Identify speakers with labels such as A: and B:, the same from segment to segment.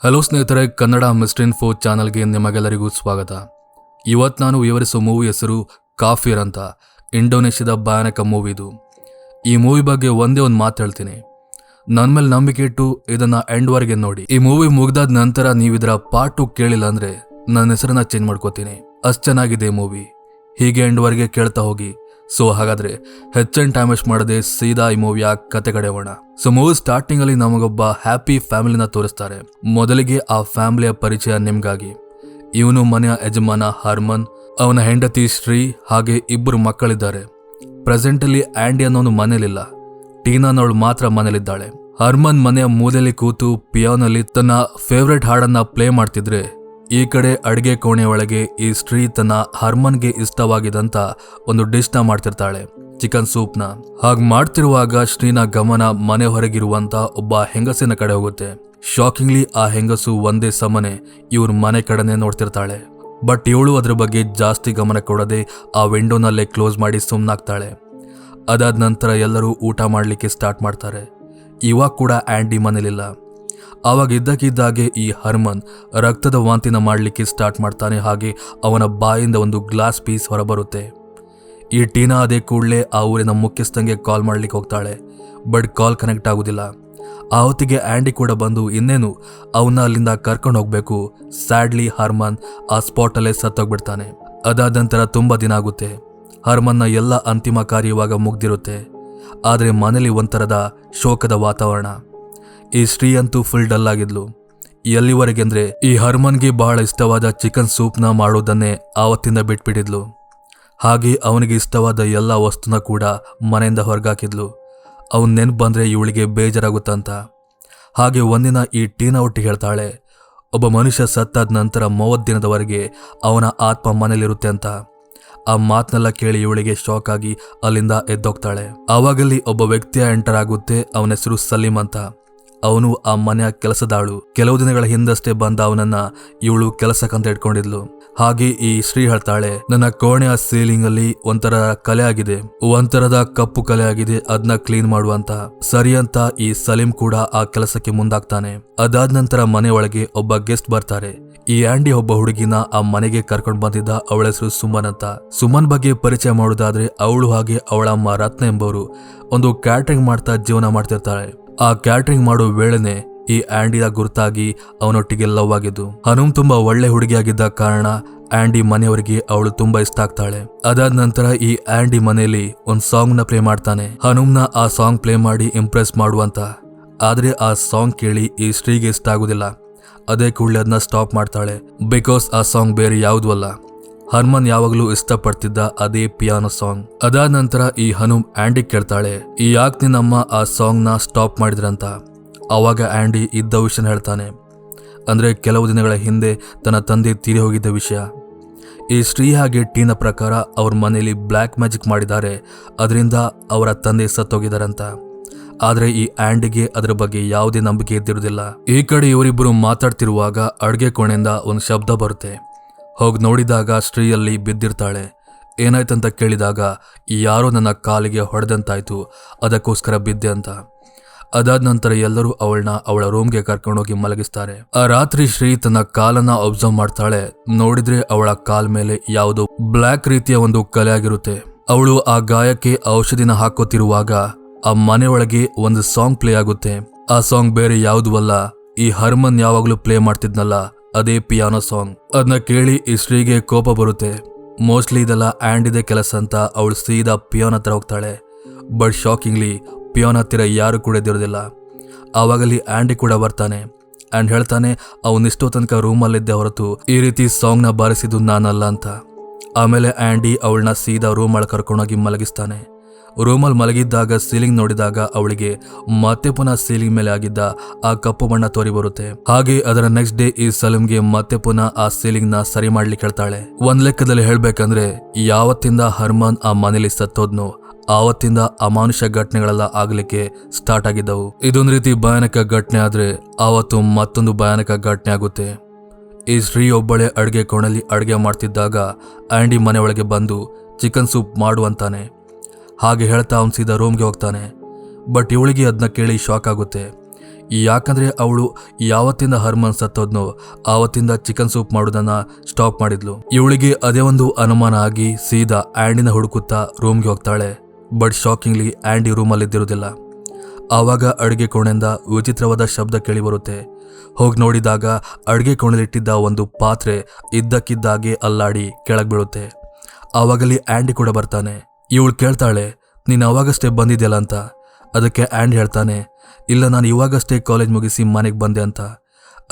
A: Hello ಸ್ನೇಹಿತರೆ, Kannada mister info ಚಾನಲ್ಗೆ ನಿಮಗೆಲ್ಲರಿಗೂ ಸ್ವಾಗತ. ಇವತ್ತು ನಾನು ವಿವರಿಸೋ ಮೂವಿ ಹೆಸರು ಕಾಫಿರ್ ಅಂತ. ಇಂಡೋನೇಷ್ಯಾದ ಭಯಾನಕ ಮೂವಿ ಇದು. ಈ ಮೂವಿ ಬಗ್ಗೆ ಒಂದೇ ಒಂದು ಮಾತು ಹೇಳ್ತೀನಿ, ನನ್ನ ಮೇಲೆ ನಂಬಿಕೆ ಇಟ್ಟು ಇದನ್ನ ಎಂಡ್ವರೆಗೆ ನೋಡಿ. ಈ ಮೂವಿ ಮುಗ್ದಾದ ನಂತರ ನೀವು ಇದರ ಪಾರ್ಟ್ 2 ಕೇಳಿಲ್ಲ ಅಂದ್ರೆ ನನ್ನ ಹೆಸರನ್ನ ಚೇಂಜ್ ಮಾಡ್ಕೋತೀನಿ. ಅಷ್ಟು ಚೆನ್ನಾಗಿದೆ ಮೂವಿ. ಹೀಗೆ ಎಂಡ್ವರೆಗೆ ಕೇಳ್ತಾ ಹೋಗಿ. ಸೊ ಹಾಗಾದ್ರೆ ಹೆಚ್ಚಿನ ಟೈಮ್ ವೇಸ್ಟ್ ಮಾಡದೆ ಸೀದಾ ಈ ಮೂವಿಯ ಕತೆ ಕಡೆ ಹೋಗೋಣ. ಸೊ ಮೂವಿ ಸ್ಟಾರ್ಟಿಂಗ್ ಅಲ್ಲಿ ನಮಗೊಬ್ಬ ಹ್ಯಾಪಿ ಫ್ಯಾಮಿಲಿನ ತೋರಿಸ್ತಾರೆ. ಮೊದಲಿಗೆ ಆ ಫ್ಯಾಮಿಲಿಯ ಪರಿಚಯ ನಿಮ್ಗಾಗಿ. ಇವನು ಮನೆಯ ಯಜಮಾನ ಹರ್ಮನ್, ಅವನ ಹೆಂಡತಿ ಶ್ರೀ, ಹಾಗೆ ಇಬ್ಬರು ಮಕ್ಕಳಿದ್ದಾರೆ. ಪ್ರೆಸೆಂಟ್ ಅಲ್ಲಿ ಆಂಡಿ ಅನ್ನೋನು ಮನೇಲಿಲ್ಲ, ಟೀನಾನವಳು ಮಾತ್ರ ಮನೇಲಿದ್ದಾಳೆ. ಹರ್ಮನ್ ಮನೆಯ ಮೂಲೆಯಲ್ಲಿ ಕೂತು ಪಿಯಾನೋಲಿ ತನ್ನ ಫೇವ್ರೆಟ್ ಹಾಡನ್ನ ಪ್ಲೇ ಮಾಡ್ತಿದ್ರೆ, ಈ ಕಡೆ ಅಡಿಗೆ ಕೋಣೆ ಒಳಗೆ ಈ ಶ್ರೀ ತನ್ನ ಹರ್ಮನ್ಗೆ ಇಷ್ಟವಾಗಿದಂತ ಒಂದು ಡಿಶ್ನ ಮಾಡ್ತಿರ್ತಾಳೆ, ಚಿಕನ್ ಸೂಪ್ನ. ಹಾಗೆ ಮಾಡ್ತಿರುವಾಗ ಶ್ರೀನ ಗಮನ ಮನೆ ಹೊರಗಿರುವಂತ ಒಬ್ಬ ಹೆಂಗಸಿನ ಕಡೆ ಹೋಗುತ್ತೆ. ಶಾಕಿಂಗ್ಲಿ ಆ ಹೆಂಗಸು ಒಂದೇ ಸಮನೆ ಇವ್ರ ಮನೆ ಕಡೆನೆ ನೋಡ್ತಿರ್ತಾಳೆ. ಬಟ್ ಇವಳು ಅದ್ರ ಬಗ್ಗೆ ಜಾಸ್ತಿ ಗಮನ ಕೊಡದೆ ಆ ವಿಂಡೋನಲ್ಲೇ ಕ್ಲೋಸ್ ಮಾಡಿ ಸುಮ್ನಾಗ್ತಾಳೆ. ಅದಾದ ನಂತರ ಎಲ್ಲರೂ ಊಟ ಮಾಡ್ಲಿಕ್ಕೆ ಸ್ಟಾರ್ಟ್ ಮಾಡ್ತಾರೆ. ಇವಾಗ ಕೂಡ ಆಂಡಿ ಮನೇಲಿಲ್ಲ. ಆವಾಗ ಇದ್ದಕ್ಕಿದ್ದಾಗೆ ಈ ಹರ್ಮನ್ ರಕ್ತದ ವಾಂತಿನ ಮಾಡಲಿಕ್ಕೆ ಸ್ಟಾರ್ಟ್ ಮಾಡ್ತಾನೆ. ಹಾಗೆ ಅವನ ಬಾಯಿಂದ ಒಂದು ಗ್ಲಾಸ್ ಪೀಸ್ ಹೊರಬರುತ್ತೆ. ಈ ಟೀನಾ ಅದೇ ಕೂಡಲೇ ಆ ಊರಿನ ಮುಖ್ಯಸ್ಥಂಗೆ ಕಾಲ್ ಮಾಡ್ಲಿಕ್ಕೆ ಹೋಗ್ತಾಳೆ. ಬಟ್ ಕಾಲ್ ಕನೆಕ್ಟ್ ಆಗುದಿಲ್ಲ. ಆ ಹೊತ್ತಿಗೆ ಆಂಡಿ ಕೂಡ ಬಂದು ಇನ್ನೇನು ಅವನ್ನ ಅಲ್ಲಿಂದ ಕರ್ಕೊಂಡು ಹೋಗ್ಬೇಕು. ಸ್ಯಾಡ್ಲಿ ಹರ್ಮನ್ ಆ ಸ್ಪಾಟಲ್ಲೇ ಸತ್ತೋಗ್ಬಿಡ್ತಾನೆ. ಅದಾದ ನಂತರ ತುಂಬಾ ದಿನ ಆಗುತ್ತೆ. ಹರ್ಮನ್ನ ಎಲ್ಲ ಅಂತಿಮ ಕಾರ್ಯ ಇವಾಗ ಮುಗ್ದಿರುತ್ತೆ. ಆದ್ರೆ ಮನೇಲಿ ಒಂಥರದ ಶೋಕದ ವಾತಾವರಣ. ಈ ಶ್ರೀ ಅಂತೂ ಫುಲ್ ಡಲ್ ಆಗಿದ್ಲು. ಎಲ್ಲಿವರೆಗೆಂದ್ರೆ ಈ ಹರ್ಮನ್ಗೆ ಬಹಳ ಇಷ್ಟವಾದ ಚಿಕನ್ ಸೂಪ್ನ ಮಾಡೋದನ್ನೇ ಆವತ್ತಿಂದ ಬಿಟ್ಬಿಟ್ಟಿದ್ಲು. ಹಾಗೆ ಅವನಿಗೆ ಇಷ್ಟವಾದ ಎಲ್ಲ ವಸ್ತುನ ಕೂಡ ಮನೆಯಿಂದ ಹೊರಗಾಕಿದ್ಲು. ಅವನ್ ನೆನ್ಪು ಬಂದ್ರೆ ಇವಳಿಗೆ ಬೇಜಾರಾಗುತ್ತಂತ. ಹಾಗೆ ಒಂದಿನ ಈ ಟೀನಾ ಒಟ್ಟಿಗೆ ಹೇಳ್ತಾಳೆ, ಒಬ್ಬ ಮನುಷ್ಯ ಸತ್ತಾದ ನಂತರ 30 ದಿನದವರೆಗೆ ಅವನ ಆತ್ಮ ಮನೇಲಿರುತ್ತೆ ಅಂತ. ಆ ಮಾತನ್ನೆಲ್ಲ ಕೇಳಿ ಇವಳಿಗೆ ಶಾಕ್ ಆಗಿ ಅಲ್ಲಿಂದ ಎದ್ದೋಗ್ತಾಳೆ. ಆವಾಗಲ್ಲಿ ಒಬ್ಬ ವ್ಯಕ್ತಿಯ ಎಂಟರ್ ಆಗುತ್ತೆ. ಅವನ ಹೆಸರು ಸಲೀಂ ಅಂತ. ಅವನು ಆ ಮನೆಯ ಕೆಲಸದಾಳು. ಕೆಲವು ದಿನಗಳ ಹಿಂದಷ್ಟೇ ಬಂದ ಅವನನ್ನ ಇವಳು ಕೆಲಸಕ್ಕಂತ ಇಟ್ಕೊಂಡಿದ್ಲು. ಹಾಗೆ ಈ ಶ್ರೀ ಹೇಳ್ತಾಳೆ, ನನ್ನ ಕೋಣೆಯ ಸೀಲಿಂಗ್ ಅಲ್ಲಿ ಒಂಥರ ಕಲೆ ಆಗಿದೆ, ಒಂಥರದ ಕಪ್ಪು ಕಲೆ ಆಗಿದೆ, ಅದನ್ನ ಕ್ಲೀನ್ ಮಾಡುವಂತ. ಸರಿ ಅಂತ ಈ ಸಲೀಂ ಕೂಡ ಆ ಕೆಲಸಕ್ಕೆ ಮುಂದಾಗ್ತಾನೆ. ಅದಾದ ನಂತರ ಮನೆ ಒಳಗೆ ಒಬ್ಬ ಗೆಸ್ಟ್ ಬರ್ತಾರೆ. ಈ ಆಂಡಿ ಒಬ್ಬ ಹುಡುಗಿನ ಆ ಮನೆಗೆ ಕರ್ಕೊಂಡು ಬಂದಿದ್ದ. ಅವಳ ಹೆಸರು ಸುಮನ್ ಅಂತ. ಸುಮನ್ ಬಗ್ಗೆ ಪರಿಚಯ ಮಾಡುವುದಾದ್ರೆ ಅವಳು ಹಾಗೆ ಅವಳ ಅಮ್ಮ ರತ್ನ ಎಂಬವರು ಒಂದು ಕ್ಯಾಟರಿಂಗ್ ಮಾಡ್ತಾ ಜೀವನ ಮಾಡ್ತಿರ್ತಾಳೆ. ಆ ಕ್ಯಾಟರಿಂಗ್ ಮಾಡೋ ವೇಳೆನೆ ಈ ಆಂಡಿಯ ಗುರುತಾಗಿ ಅವನೊಟ್ಟಿಗೆ ಲವ್ ಆಗಿದ್ದು. ಹನುಮ್ ತುಂಬಾ ಒಳ್ಳೆ ಹುಡುಗಿಯಾಗಿದ್ದ ಕಾರಣ ಆಂಡಿ ಮನೆಯವರಿಗೆ ಅವಳು ತುಂಬಾ ಇಷ್ಟ ಆಗ್ತಾಳೆ. ಅದಾದ ನಂತರ ಈ ಆಂಡಿ ಮನೆಯಲ್ಲಿ ಒಂದ್ ಸಾಂಗ್ ನ ಪ್ಲೇ ಮಾಡ್ತಾನೆ. ಹನುಮ್ನ ಆ ಸಾಂಗ್ ಪ್ಲೇ ಮಾಡಿ ಇಂಪ್ರೆಸ್ ಮಾಡುವಂತ. ಆದ್ರೆ ಆ ಸಾಂಗ್ ಕೇಳಿ ಈ ಶ್ರೀಗೆ ಇಷ್ಟ ಆಗುದಿಲ್ಲ. ಅದೇ ಕೂಡಲೇ ಅದನ್ನ ಸ್ಟಾಪ್ ಮಾಡ್ತಾಳೆ. ಬಿಕಾಸ್ ಆ ಸಾಂಗ್ ಬೇರೆ ಯಾವ್ದು ಅಲ್ಲ, ಹರ್ಮನ್ ಯಾವಾಗ್ಲೂ ಇಷ್ಟಪಡ್ತಿದ್ದ ಅದೇ ಪಿಯಾನೋ ಸಾಂಗ್. ಅದಾದ ನಂತರ ಈ ಹನುಮ್ ಆಂಡಿ ಕೇಳ್ತಾಳೆ, ಈ ಯಾಕೆ ನಿನ್ನಮ್ಮ ಆ ಸಾಂಗ್ ನ ಸ್ಟಾಪ್ ಮಾಡಿದ್ರಂತ. ಅವಾಗ ಆಂಡಿ ಇದ್ದ ವಿಷಯ ಹೇಳ್ತಾನೆ. ಅಂದ್ರೆ ಕೆಲವು ದಿನಗಳ ಹಿಂದೆ ತನ್ನ ತಂದೆ ತೀರಿ ಹೋಗಿದ್ದ ವಿಷಯ. ಈ ಶ್ರೀ ಹಾಗೆ ಟೀನ ಪ್ರಕಾರ ಅವ್ರ ಮನೆಯಲ್ಲಿ ಬ್ಲ್ಯಾಕ್ ಮ್ಯಾಜಿಕ್ ಮಾಡಿದ್ದಾರೆ, ಅದರಿಂದ ಅವರ ತಂದೆ ಸತ್ತೋಗಿದಾರಂತ. ಆದ್ರೆ ಈ ಆಂಡಿಗೆ ಅದರ ಬಗ್ಗೆ ಯಾವುದೇ ನಂಬಿಕೆ ಇದ್ದಿರುವುದಿಲ್ಲ. ಈ ಕಡೆ ಇವರಿಬ್ಬರು ಮಾತಾಡ್ತಿರುವಾಗ ಅಡ್ಗೆ ಕೋಣೆಯಿಂದ ಒಂದು ಶಬ್ದ ಬರುತ್ತೆ. ಹೋಗಿ ನೋಡಿದಾಗ ಶ್ರೀಯಲ್ಲಿ ಬಿದ್ದಿರ್ತಾಳೆ. ಏನಾಯ್ತಂತ ಕೇಳಿದಾಗ ಯಾರೋ ನನ್ನ ಕಾಲಿಗೆ ಹೊಡೆದಂತಾಯ್ತು, ಅದಕ್ಕೋಸ್ಕರ ಬಿದ್ದೆ ಅಂತ. ಅದಾದ ನಂತರ ಎಲ್ಲರೂ ಅವಳನ್ನ ಅವಳ ರೂಮ್ಗೆ ಕರ್ಕೊಂಡೋಗಿ ಮಲಗಿಸ್ತಾರೆ. ಆ ರಾತ್ರಿ ಶ್ರೀ ತನ್ನ ಕಾಲನ್ನ ಅಬ್ಸರ್ವ್ ಮಾಡ್ತಾಳೆ. ನೋಡಿದ್ರೆ ಅವಳ ಕಾಲ್ ಮೇಲೆ ಯಾವುದೋ ಬ್ಲ್ಯಾಕ್ ರೀತಿಯ ಒಂದು ಕಲೆ ಆಗಿರುತ್ತೆ. ಅವಳು ಆ ಗಾಯಕ್ಕೆ ಔಷಧಿನ ಹಾಕೋತಿರುವಾಗ ಆ ಮನೆಯೊಳಗೆ ಒಂದು ಸಾಂಗ್ ಪ್ಲೇ ಆಗುತ್ತೆ. ಆ ಸಾಂಗ್ ಬೇರೆ ಯಾವುದೂ ಅಲ್ಲ, ಈ ಹರ್ಮನ್ ಯಾವಾಗ್ಲೂ ಪ್ಲೇ ಮಾಡ್ತಿದ್ನಲ್ಲ ಅದೇ ಪಿಯಾನೋ ಸಾಂಗ್. ಅದನ್ನ ಕೇಳಿ ಈ ಶ್ರೀಗೆ ಕೋಪ ಬರುತ್ತೆ. ಮೋಸ್ಟ್ಲಿ ಇದೆಲ್ಲ ಆಂಡಿದೆ ಕೆಲಸ ಅಂತ ಅವಳು ಸೀದಾ ಪಿಯಾನೋ ಹತ್ರ ಹೋಗ್ತಾಳೆ. ಬಟ್ ಶಾಕಿಂಗ್ಲಿ ಪಿಯಾನೋ ಹತ್ತಿರ ಯಾರು ಕೂಡ ಇದ್ದಿರೋದಿಲ್ಲ. ಆವಾಗಲ್ಲಿ ಆಂಡಿ ಕೂಡ ಬರ್ತಾನೆ ಅಂಡ್ ಹೇಳ್ತಾನೆ, ಅವನಿಷ್ಟೋ ತನಕ ರೂಮಲ್ಲಿದ್ದೆ ಹೊರತು ಈ ರೀತಿ ಸಾಂಗ್ನ ಬಾರಿಸಿದ್ದು ನಾನಲ್ಲ ಅಂತ. ಆಮೇಲೆ ಆಂಡಿ ಅವಳನ್ನ ಸೀದಾ ರೂಮ್ ಒಳಗೆ ಕರ್ಕೊಂಡೋಗಿ ಮಲಗಿಸ್ತಾನೆ. ರೂಮಲ್ಲಿ ಮಲಗಿದ್ದಾಗ ಸೀಲಿಂಗ್ ನೋಡಿದಾಗ ಅವಳಿಗೆ ಮತ್ತೆ ಪುನಃ ಸೀಲಿಂಗ್ ಮೇಲೆ ಆಗಿದ್ದ ಆ ಕಪ್ಪು ಬಣ್ಣ ತೋರಿ ಬರುತ್ತೆ. ಹಾಗೆ ಅದರ ನೆಕ್ಸ್ಟ್ ಡೇ ಈ ಸಲೀಂಗೆ ಮತ್ತೆ ಪುನಃ ಆ ಸೀಲಿಂಗ್ ನ ಸರಿ ಮಾಡ್ಲಿಕ್ಕೆ ಹೇಳ್ತಾಳೆ. ಒಂದ್ ಲೆಕ್ಕದಲ್ಲಿ ಹೇಳ್ಬೇಕಂದ್ರೆ ಯಾವತ್ತಿಂದ ಹರ್ಮನ್ ಆ ಮನೇಲಿ ಸತ್ತೋದ್ನು ಆವತ್ತಿಂದ ಅಮಾನುಷ ಘಟನೆಗಳೆಲ್ಲ ಆಗ್ಲಿಕ್ಕೆ ಸ್ಟಾರ್ಟ್ ಆಗಿದ್ದವು. ಇದೊಂದು ರೀತಿ ಭಯಾನಕ ಘಟನೆ ಆದ್ರೆ ಆವತ್ತು ಮತ್ತೊಂದು ಭಯಾನಕ ಘಟನೆ ಆಗುತ್ತೆ. ಈ ಶ್ರೀ ಒಬ್ಬಳೆ ಅಡ್ಗೆ ಕೋಣೆಯಲ್ಲಿ ಅಡ್ಗೆ ಮಾಡ್ತಿದ್ದಾಗ ಆಂಡಿ ಮನೆ ಒಳಗೆ ಬಂದು ಚಿಕನ್ ಸೂಪ್ ಮಾಡುವಂತಾನೆ. ಹಾಗೆ ಹೇಳ್ತಾ ಅವನು ಸೀದಾ ರೂಮ್ಗೆ ಹೋಗ್ತಾನೆ. ಬಟ್ ಇವಳಿಗೆ ಅದನ್ನ ಕೇಳಿ ಶಾಕ್ ಆಗುತ್ತೆ. ಯಾಕಂದರೆ ಅವಳು ಯಾವತ್ತಿಂದ ಹರ್ಮನ್ ಸತ್ತೋದ್ನೋ ಆವತ್ತಿಂದ ಚಿಕನ್ ಸೂಪ್ ಮಾಡೋದನ್ನ ಸ್ಟಾಪ್ ಮಾಡಿದ್ಲು. ಇವಳಿಗೆ ಅದೇ ಒಂದು ಅನುಮಾನ ಆಗಿ ಸೀದಾ ಆ್ಯಂಡಿನ ಹುಡುಕುತ್ತಾ ರೂಮ್ಗೆ ಹೋಗ್ತಾಳೆ. ಬಟ್ ಶಾಕಿಂಗ್ಲಿ ಆ್ಯಂಡಿ ರೂಮಲ್ಲಿದ್ದಿರೋದಿಲ್ಲ. ಆವಾಗ ಅಡುಗೆ ಕೋಣೆಯಿಂದ ವಿಚಿತ್ರವಾದ ಶಬ್ದ ಕೇಳಿ ಬರುತ್ತೆ. ಹೋಗಿ ನೋಡಿದಾಗ ಅಡುಗೆ ಕೋಣೆಲಿಟ್ಟಿದ್ದ ಒಂದು ಪಾತ್ರೆ ಇದ್ದಕ್ಕಿದ್ದಾಗೆ ಅಲ್ಲಾಡಿ ಕೆಳಗೆ ಬೀಳುತ್ತೆ. ಆವಾಗಲಿ ಆ್ಯಂಡಿ ಕೂಡ ಬರ್ತಾನೆ. ಇವಳು ಕೇಳ್ತಾಳೆ, ನೀನು ಅವಾಗಷ್ಟೇ ಬಂದಿದ್ಯಲ್ಲ ಅಂತ. ಅದಕ್ಕೆ ಆ್ಯಂಡಿ ಹೇಳ್ತಾನೆ, ಇಲ್ಲ, ನಾನು ಇವಾಗಷ್ಟೇ ಕಾಲೇಜ್ ಮುಗಿಸಿ ಮನೆಗೆ ಬಂದೆ ಅಂತ.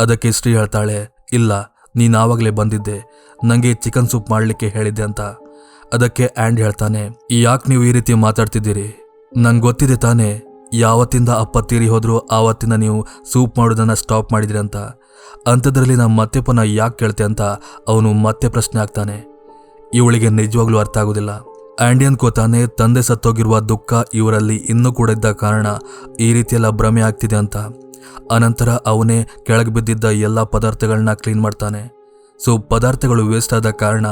A: ಅದಕ್ಕೆ ಶ್ರೀ ಹೇಳ್ತಾಳೆ, ಇಲ್ಲ, ನೀನು ಆವಾಗಲೇ ಬಂದಿದ್ದೆ, ನನಗೆ ಚಿಕನ್ ಸೂಪ್ ಮಾಡಲಿಕ್ಕೆ ಹೇಳಿದ್ದೆ ಅಂತ. ಅದಕ್ಕೆ ಆ್ಯಂಡಿ ಹೇಳ್ತಾನೆ, ಯಾಕೆ ನೀವು ಈ ರೀತಿ ಮಾತಾಡ್ತಿದ್ದೀರಿ? ನಂಗೆ ಗೊತ್ತಿದೆ ತಾನೇ, ಯಾವತ್ತಿಂದ ಅಪ್ಪ ತೀರಿ ಹೋದ್ರು ಆವತ್ತಿಂದ ನೀವು ಸೂಪ್ ಮಾಡೋದನ್ನು ಸ್ಟಾಪ್ ಮಾಡಿದ್ರಿ ಅಂತ. ಅಂಥದ್ರಲ್ಲಿ ನಾನು ಮತ್ತೆ ಪುನಃ ಯಾಕೆ ಕೇಳ್ತೆ ಅಂತ ಅವನು ಮತ್ತೆ ಪ್ರಶ್ನೆ ಆಗ್ತಾನೆ. ಇವಳಿಗೆ ನಿಜವಾಗ್ಲೂ ಅರ್ಥ ಆಗೋದಿಲ್ಲ. ಆ್ಯಂಡಿ ಅನ್ಕೋತಾನೆ ತಂದೆ ಸತ್ತೋಗಿರುವ ದುಃಖ ಇವರಲ್ಲಿ ಇನ್ನೂ ಕೂಡ ಇದ್ದ ಕಾರಣ ಈ ರೀತಿಯೆಲ್ಲ ಭ್ರಮೆ ಆಗ್ತಿದೆ ಅಂತ. ಅನಂತರ ಅವನೇ ಕೆಳಗೆ ಬಿದ್ದಿದ್ದ ಎಲ್ಲ ಪದಾರ್ಥಗಳನ್ನ ಕ್ಲೀನ್ ಮಾಡ್ತಾನೆ. ಸೊ ಪದಾರ್ಥಗಳು ವೇಸ್ಟ್ ಆದ ಕಾರಣ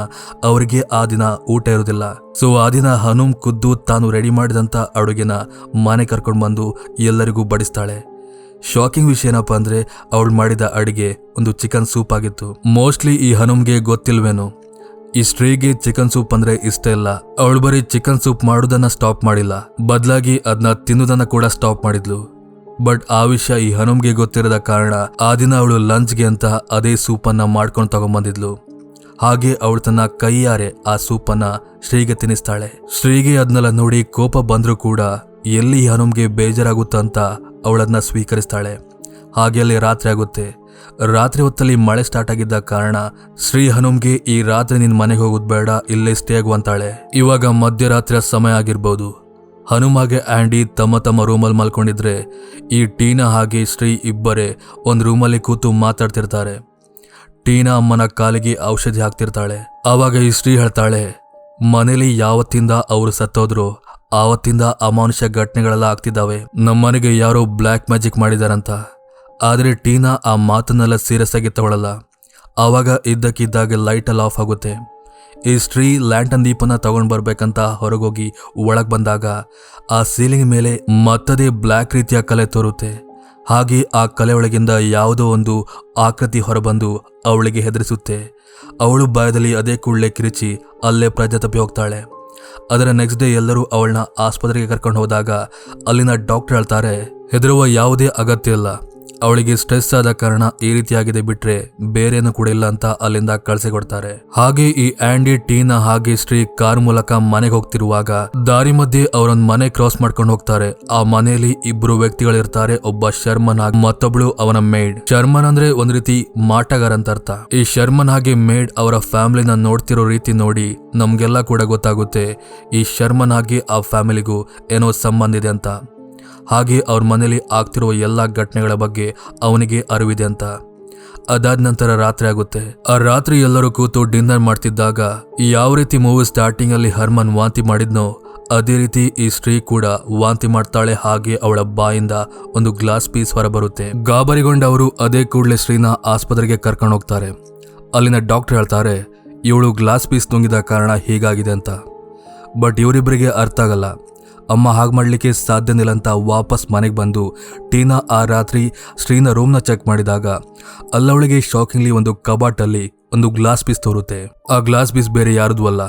A: ಅವರಿಗೆ ಆ ದಿನ ಊಟ ಇರೋದಿಲ್ಲ. ಸೊ ಆ ದಿನ ಹನುಮ್ ಖುದ್ದು ತಾನು ರೆಡಿ ಮಾಡಿದಂಥ ಅಡುಗೆನ ಮನೆ ಕರ್ಕೊಂಡು ಬಂದು ಎಲ್ಲರಿಗೂ ಬಡಿಸ್ತಾಳೆ. ಶಾಕಿಂಗ್ ವಿಷಯ ಏನಪ್ಪ ಅಂದರೆ ಅವಳು ಮಾಡಿದ ಅಡುಗೆ ಒಂದು ಚಿಕನ್ ಸೂಪ್ ಆಗಿತ್ತು. ಮೋಸ್ಟ್ಲಿ ಈ ಹನುಮ್ಗೆ ಗೊತ್ತಿಲ್ವೇನೋ, ಈ ಶ್ರೀಗೆ ಚಿಕನ್ ಸೂಪ್ ಅಂದ್ರೆ ಇಷ್ಟ ಇಲ್ಲ. ಅವಳು ಬರೀ ಚಿಕನ್ ಸೂಪ್ ಮಾಡೋದನ್ನ ಸ್ಟಾಪ್ ಮಾಡಿಲ್ಲ, ಬದಲಾಗಿ ಅದನ್ನ ತಿನ್ನೋದನ್ನ ಕೂಡ ಸ್ಟಾಪ್ ಮಾಡಿದ್ಲು. ಬಟ್ ಆ ವಿಷಯ ಈ ಹನುಮ್ಗೆ ಗೊತ್ತಿರದ ಕಾರಣ ಆ ದಿನ ಅವಳು ಲಂಚ್ಗೆ ಅಂತ ಅದೇ ಸೂಪನ್ನ ಮಾಡ್ಕೊಂಡು ತಗೊಂಡ್ಬಂದಿದ್ಲು. ಹಾಗೆ ಅವಳು ತನ್ನ ಕೈಯಾರೆ ಆ ಸೂಪನ್ನ ಶ್ರೀಗೆ ತಿನ್ನಿಸ್ತಾಳೆ. ಶ್ರೀಗೆ ಅದನ್ನೆಲ್ಲ ನೋಡಿ ಕೋಪ ಬಂದ್ರೂ ಕೂಡ ಎಲ್ಲಿ ಹನುಮ್ಗೆ ಬೇಜಾರಾಗುತ್ತಂತ ಅವಳದನ್ನ ಸ್ವೀಕರಿಸ್ತಾಳೆ. ಹಾಗೆ ಅಲ್ಲಿ ರಾತ್ರಿ ಆಗುತ್ತೆ. ರಾತ್ರಿ ಹೊತ್ತಲ್ಲಿ ಮಳೆ ಸ್ಟಾರ್ಟ್ ಆಗಿದ್ದ ಕಾರಣ ಶ್ರೀ ಹನುಮ್ಗೆ ಈ ರಾತ್ರಿ ನಿನ್ ಮನೆಗೆ ಹೋಗೋದು ಬೇಡ, ಇಲ್ಲೇ ಸ್ಟೇ ಆಗುವಂತಾಳೆ. ಇವಾಗ ಮಧ್ಯರಾತ್ರಿಯ ಸಮಯ ಆಗಿರ್ಬೋದು. ಹನುಮ್ ಹಾಗೆ ಆ್ಯಂಡಿ ತಮ್ಮ ತಮ್ಮ ರೂಮಲ್ಲಿ ಮಲ್ಕೊಂಡಿದ್ರೆ ಈ ಟೀನಾ ಹಾಗೆ ಶ್ರೀ ಇಬ್ಬರೇ ಒಂದು ರೂಮಲ್ಲಿ ಕೂತು ಮಾತಾಡ್ತಿರ್ತಾರೆ. ಟೀನಾ ಅಮ್ಮನ ಕಾಲಿಗೆ ಔಷಧಿ ಹಾಕ್ತಿರ್ತಾಳೆ. ಆವಾಗ ಈ ಶ್ರೀ ಹೇಳ್ತಾಳೆ, ಮನೇಲಿ ಯಾವತ್ತಿಂದ ಅವರು ಸತ್ತೋದ್ರು ಆವತ್ತಿಂದ ಅಮಾನುಷ್ಯ ಘಟನೆಗಳೆಲ್ಲ ಆಗ್ತಿದ್ದಾವೆ. ನಮ್ಮನೆಗೆ ಯಾರೋ ಬ್ಲ್ಯಾಕ್ ಮ್ಯಾಜಿಕ್ ಮಾಡಿದಾರಂತ. ಆದರೆ ಟೀನಾ ಆ ಮಾತನ್ನೆಲ್ಲ ಸೀರಿಯಸ್ ಆಗಿ ತಗೊಳ್ಳಲ್ಲ. ಆವಾಗ ಇದ್ದಕ್ಕಿದ್ದಾಗೆ ಲೈಟಲ್ಲಿ ಆಫ್ ಆಗುತ್ತೆ. ಈ ಶ್ರೀ ಲ್ಯಾಂಟನ್ ದೀಪನ ತಗೊಂಡು ಬರ್ಬೇಕಂತ ಹೊರಗೋಗಿ ಒಳಗೆ ಬಂದಾಗ ಆ ಸೀಲಿಂಗ್ ಮೇಲೆ ಮತ್ತದೇ ಬ್ಲ್ಯಾಕ್ ರೀತಿಯ ಕಲೆ ತೋರುತ್ತೆ. ಹಾಗೆ ಆ ಕಲೆ ಒಳಗಿಂದ ಯಾವುದೋ ಒಂದು ಆಕೃತಿ ಹೊರಬಂದು ಅವಳಿಗೆ ಹೆದರಿಸುತ್ತೆ. ಅವಳು ಭಯದಲ್ಲಿ ಅದೇ ಕೂಡಲೇ ಕಿರಿಚಿ ಅಲ್ಲೇ ಪ್ರಜ್ಞೆ ತಪ್ಪಿ ಹೋಗ್ತಾಳೆ. ಅದರ ನೆಕ್ಸ್ಟ್ ಡೇ ಎಲ್ಲರೂ ಅವಳನ್ನ ಆಸ್ಪತ್ರೆಗೆ ಕರ್ಕೊಂಡು ಹೋದಾಗ ಅಲ್ಲಿನ ಡಾಕ್ಟರ್ ಹೇಳ್ತಾರೆ, ಹೆದರುವ ಯಾವುದೇ ಅಗತ್ಯ ಇಲ್ಲ, ಅವಳಿಗೆ ಸ್ಟ್ರೆಸ್ ಆದ ಕಾರಣ ಈ ರೀತಿಯಾಗಿದೆ, ಬಿಟ್ರೆ ಬೇರೇನು ಕೂಡ ಇಲ್ಲ ಅಂತ ಅಲ್ಲಿಂದ ಕಳಿಸಿಕೊಡ್ತಾರೆ. ಹಾಗೆ ಈ ಆ್ಯಂಡಿ ಟೀನಾ ಹಾಗೆ ಶ್ರೀ ಕಾರ್ ಮೂಲಕ ಮನೆಗೆ ಹೋಗ್ತಿರುವಾಗ ದಾರಿ ಮಧ್ಯೆ ಅವರೊಂದು ಮನೆ ಕ್ರಾಸ್ ಮಾಡ್ಕೊಂಡು ಹೋಗ್ತಾರೆ. ಆ ಮನೆಯಲ್ಲಿ ಇಬ್ರು ವ್ಯಕ್ತಿಗಳಿರ್ತಾರೆ. ಒಬ್ಬ ಶರ್ಮನ್ ಹಾಗೆ ಮತ್ತೊಬ್ಳು ಅವನ ಮೇಡ್. ಶರ್ಮನ್ ಅಂದ್ರೆ ಒಂದ್ ರೀತಿ ಮಾಟಗಾರ ಅಂತ ಅರ್ಥ. ಈ ಶರ್ಮನ್ ಹಾಗೆ ಮೇಡ್ ಅವರ ಫ್ಯಾಮಿಲಿನ ನೋಡ್ತಿರೋ ರೀತಿ ನೋಡಿ ನಮ್ಗೆಲ್ಲ ಕೂಡ ಗೊತ್ತಾಗುತ್ತೆ ಈ ಶರ್ಮನ್ ಹಾಗೆ ಆ ಫ್ಯಾಮಿಲಿಗೂ ಏನೋ ಸಂಬಂಧ ಇದೆ ಅಂತ. ಹಾಗೆ ಅವ್ರ ಮನೇಲಿ ಆಗ್ತಿರುವ ಎಲ್ಲ ಘಟನೆಗಳ ಬಗ್ಗೆ ಅವನಿಗೆ ಅರಿವಿದೆ ಅಂತ. ಅದಾದ ನಂತರ ರಾತ್ರಿ ಆಗುತ್ತೆ. ಆ ರಾತ್ರಿ ಎಲ್ಲರೂ ಕೂತು ಡಿನ್ನರ್ ಮಾಡ್ತಿದ್ದಾಗ ಯಾವ ರೀತಿ ಮೂವಿ ಸ್ಟಾರ್ಟಿಂಗ್ ಅಲ್ಲಿ ಹರ್ಮನ್ ವಾಂತಿ ಮಾಡಿದ್ನೋ ಅದೇ ರೀತಿ ಈ ಶ್ರೀ ಕೂಡ ವಾಂತಿ ಮಾಡ್ತಾಳೆ. ಹಾಗೆ ಅವಳ ಬಾಯಿಂದ ಒಂದು ಗ್ಲಾಸ್ ಪೀಸ್ ಹೊರಬರುತ್ತೆ. ಗಾಬರಿಗೊಂಡ ಅವರು ಅದೇ ಕೂಡಲೇ ಶ್ರೀನ ಆಸ್ಪತ್ರೆಗೆ ಕರ್ಕೊಂಡು ಹೋಗ್ತಾರೆ. ಅಲ್ಲಿನ ಡಾಕ್ಟರ್ ಹೇಳ್ತಾರೆ, ಇವಳು ಗ್ಲಾಸ್ ಪೀಸ್ ನುಂಗಿದ ಕಾರಣ ಹೀಗಾಗಿದೆ ಅಂತ. ಬಟ್ ಇವರಿಬ್ಬರಿಗೆ ಅರ್ಥ ಆಗಲ್ಲ. ಅಮ್ಮ ಹಾಗೆ ಮಾಡಲಿಕ್ಕೆ ಸಾಧ್ಯನಿಲ್ಲ ಅಂತ ವಾಪಸ್ ಮನೆಗೆ ಬಂದು ಟೀನಾ ಆ ರಾತ್ರಿ ಶ್ರೀನ ರೂಮ್ನ ಚೆಕ್ ಮಾಡಿದಾಗ ಅಲ್ಲವಳಿಗೆ ಶಾಕಿಂಗ್ಲಿ ಒಂದು ಕಬಾಟಲ್ಲಿ ಒಂದು ಗ್ಲಾಸ್ ಪೀಸ್ ತೋರುತ್ತೆ. ಆ ಗ್ಲಾಸ್ ಪೀಸ್ ಬೇರೆ ಯಾರದು ಅಲ್ಲ,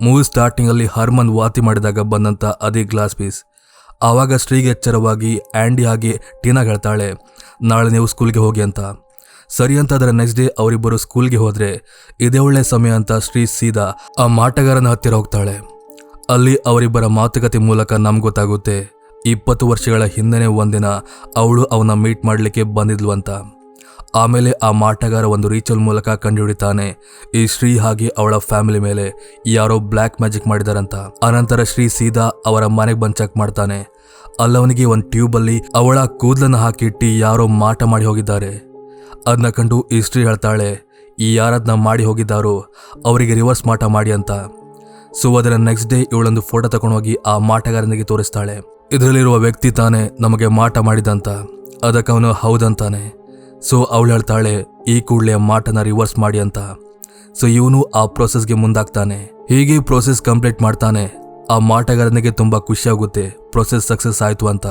A: ಮೂವಿ ಸ್ಟಾರ್ಟಿಂಗ್ ಅಲ್ಲಿ ಹರ್ಮನ್ ವಾತಿ ಮಾಡಿದಾಗ ಬಂದಂತ ಅದೇ ಗ್ಲಾಸ್ ಪೀಸ್. ಆವಾಗ ಶ್ರೀಗೆ ಎಚ್ಚರವಾಗಿ ಆ್ಯಂಡಿ ಹಾಗೆ ಟೀನಾ ಹೇಳ್ತಾಳೆ, ನಾಳೆ ನೀವು ಸ್ಕೂಲ್ಗೆ ಹೋಗಿ ಅಂತ. ಸರಿ ಅಂತ ಅದರ ನೆಕ್ಸ್ಟ್ ಡೇ ಅವರಿಬ್ಬರು ಸ್ಕೂಲ್ಗೆ ಹೋದ್ರೆ ಇದೇ ಒಳ್ಳೆ ಸಮಯ ಅಂತ ಶ್ರೀ ಸೀದಾ ಆ ಮಾಟಗಾರನ ಹತ್ತಿರ ಹೋಗ್ತಾಳೆ. ಅಲ್ಲಿ ಅವರಿಬ್ಬರ ಮಾತುಕತೆ ಮೂಲಕ ನಮ್ಗೆ ಗೊತ್ತಾಗುತ್ತೆ 20 ವರ್ಷಗಳ ಹಿಂದೆನೇ ಒಂದಿನ ಅವಳು ಅವನ ಮೀಟ್ ಮಾಡಲಿಕ್ಕೆ ಬಂದಿದ್ಲು ಅಂತ. ಆಮೇಲೆ ಆ ಮಾಟಗಾರ ಒಂದು ರೀಚಲ್ ಮೂಲಕ ಕಂಡುಹಿಡಿತಾನೆ ಈ ಶ್ರೀ ಹಾಗೆ ಅವಳ ಫ್ಯಾಮಿಲಿ ಮೇಲೆ ಯಾರೋ ಬ್ಲ್ಯಾಕ್ ಮ್ಯಾಜಿಕ್ ಮಾಡಿದಾರಂತ. ಆನಂತರ ಶ್ರೀ ಸೀದಾ ಅವರ ಮನೆಗೆ ಬಂದು ಚೆಕ್ ಮಾಡ್ತಾನೆ. ಅಲ್ಲವನಿಗೆ ಒಂದು ಟ್ಯೂಬಲ್ಲಿ ಅವಳ ಕೂದಲನ್ನು ಹಾಕಿಟ್ಟು ಯಾರೋ ಮಾಟ ಮಾಡಿ ಹೋಗಿದ್ದಾರೆ. ಅದನ್ನ ಕಂಡು ಈ ಶ್ರೀ ಹೇಳ್ತಾಳೆ, ಈ ಯಾರದನ್ನ ಮಾಡಿ ಹೋಗಿದ್ದಾರೋ ಅವರಿಗೆ ರಿವರ್ಸ್ ಮಾಟ ಮಾಡಿ ಅಂತ. ಸೊ ಅದರ ನೆಕ್ಸ್ಟ್ ಡೇ ಇವಳೊಂದು ಫೋಟೋ ತಗೊಂಡೋಗಿ ಆ ಮಾಟಗಾರನಿಗೆ ತೋರಿಸ್ತಾಳೆ. ಇದರಲ್ಲಿರುವ ವ್ಯಕ್ತಿ ತಾನೇ ನಮಗೆ ಮಾಟ ಮಾಡಿದಂತ. ಅದಕ್ಕೆ ಅವನು ಹೌದಂತಾನೆ. ಸೊ ಅವಳು ಹೇಳ್ತಾಳೆ, ಈ ಕೂಡಲೇ ಮಾಟನ ರಿವರ್ಸ್ ಮಾಡಿ ಅಂತ. ಸೊ ಇವನು ಆ ಪ್ರೋಸೆಸ್ಗೆ ಮುಂದಾಗ್ತಾನೆ. ಹೀಗೆ ಪ್ರೋಸೆಸ್ ಕಂಪ್ಲೀಟ್ ಮಾಡ್ತಾನೆ. ಆ ಮಾಟಗಾರನಿಗೆ ತುಂಬ ಖುಷಿಯಾಗುತ್ತೆ ಪ್ರೊಸೆಸ್ ಸಕ್ಸಸ್ ಆಯಿತು ಅಂತ.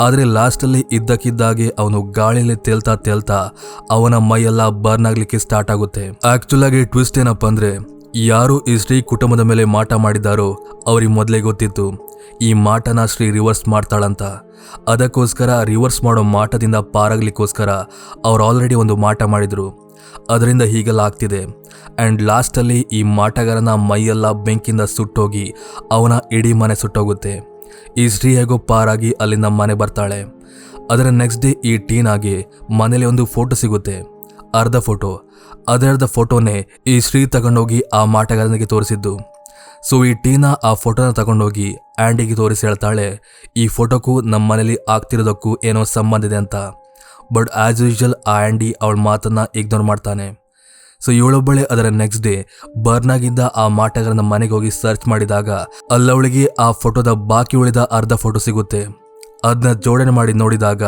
A: ಆದರೆ ಲಾಸ್ಟಲ್ಲಿ ಇದ್ದಕ್ಕಿದ್ದಾಗೆ ಅವನು ಗಾಳಿಯಲ್ಲಿ ತೇಲ್ತಾ ಅವನ ಮೈಯೆಲ್ಲ ಬರ್ನ್ ಆಗಲಿಕ್ಕೆ ಸ್ಟಾರ್ಟ್ ಆಗುತ್ತೆ. ಆ್ಯಕ್ಚುಲಾಗಿ ಟ್ವಿಸ್ಟ್ ಏನಪ್ಪ ಅಂದರೆ, ಯಾರು ಈ ಶ್ರೀ ಕುಟುಂಬದ ಮೇಲೆ ಮಾಟ ಮಾಡಿದಾರೋ ಅವ್ರಿಗೆ ಮೊದಲೇ ಗೊತ್ತಿತ್ತು ಈ ಮಾಟನ ಶ್ರೀ ರಿವರ್ಸ್ ಮಾಡ್ತಾಳಂತ. ಅದಕ್ಕೋಸ್ಕರ ರಿವರ್ಸ್ ಮಾಡೋ ಮಾಟದಿಂದ ಪಾರಾಗ್ಲಿಕ್ಕೋಸ್ಕರ ಅವ್ರು ಆಲ್ರೆಡಿ ಒಂದು ಮಾಟ ಮಾಡಿದ್ರು. ಅದರಿಂದ ಹೀಗೆಲ್ಲ ಆಗ್ತಿದೆ. ಆ್ಯಂಡ್ ಲಾಸ್ಟಲ್ಲಿ ಈ ಮಾಟಗಾರನ ಮೈಯೆಲ್ಲ ಬೆಂಕಿಯಿಂದ ಸುಟ್ಟೋಗಿ ಅವನ ಇಡೀ ಮನೆ ಸುಟ್ಟೋಗುತ್ತೆ. ಈ ಶ್ರೀ ಹೇಗೋ ಪಾರಾಗಿ ಅಲ್ಲಿಂದ ಮನೆ ಬರ್ತಾಳೆ. ಅದರ ನೆಕ್ಸ್ಟ್ ಡೇ ಈ ಟೀನಾಗೆ ಮನೇಲಿ ಒಂದು ಫೋಟೋ ಸಿಗುತ್ತೆ, ಅರ್ಧ ಫೋಟೋ. ಅದರ್ಧ ಫೋಟೋನೇ ಈ ಶ್ರೀ ತಗೊಂಡೋಗಿ ಆ ಮಾಟಗಾರನಿಗೆ ತೋರಿಸಿದ್ದು. ಸೊ ಈ ಟೀನಾ ಆ ಫೋಟೋನ ತಗೊಂಡೋಗಿ ಆ್ಯಂಡಿಗೆ ತೋರಿಸಿ ಹೇಳ್ತಾಳೆ, ಈ ಫೋಟೋಕ್ಕೂ ನಮ್ಮ ಮನೇಲಿ ಆಗ್ತಿರೋದಕ್ಕೂ ಏನೋ ಸಂಬಂಧ ಇದೆ ಅಂತ. ಬಟ್ ಆ್ಯಸ್ ಯೂಶುವಲ್ ಆ ಆ್ಯಂಡಿ ಅವಳ ಮಾತನ್ನು ಇಗ್ನೋರ್ ಮಾಡ್ತಾನೆ. ಸೊ ಇವಳೊಬ್ಬಳೆ ಅದರ ನೆಕ್ಸ್ಟ್ ಡೇ ಬರ್ನಾಗಿದ್ದ ಆ ಮಾಟಗಾರನ ಮನೆಗೆ ಹೋಗಿ ಸರ್ಚ್ ಮಾಡಿದಾಗ ಅಲ್ಲವಳಿಗೆ ಆ ಫೋಟೋದ ಬಾಕಿ ಉಳಿದ ಅರ್ಧ ಫೋಟೋ ಸಿಗುತ್ತೆ. ಅದನ್ನ ಜೋಡಣೆ ಮಾಡಿ ನೋಡಿದಾಗ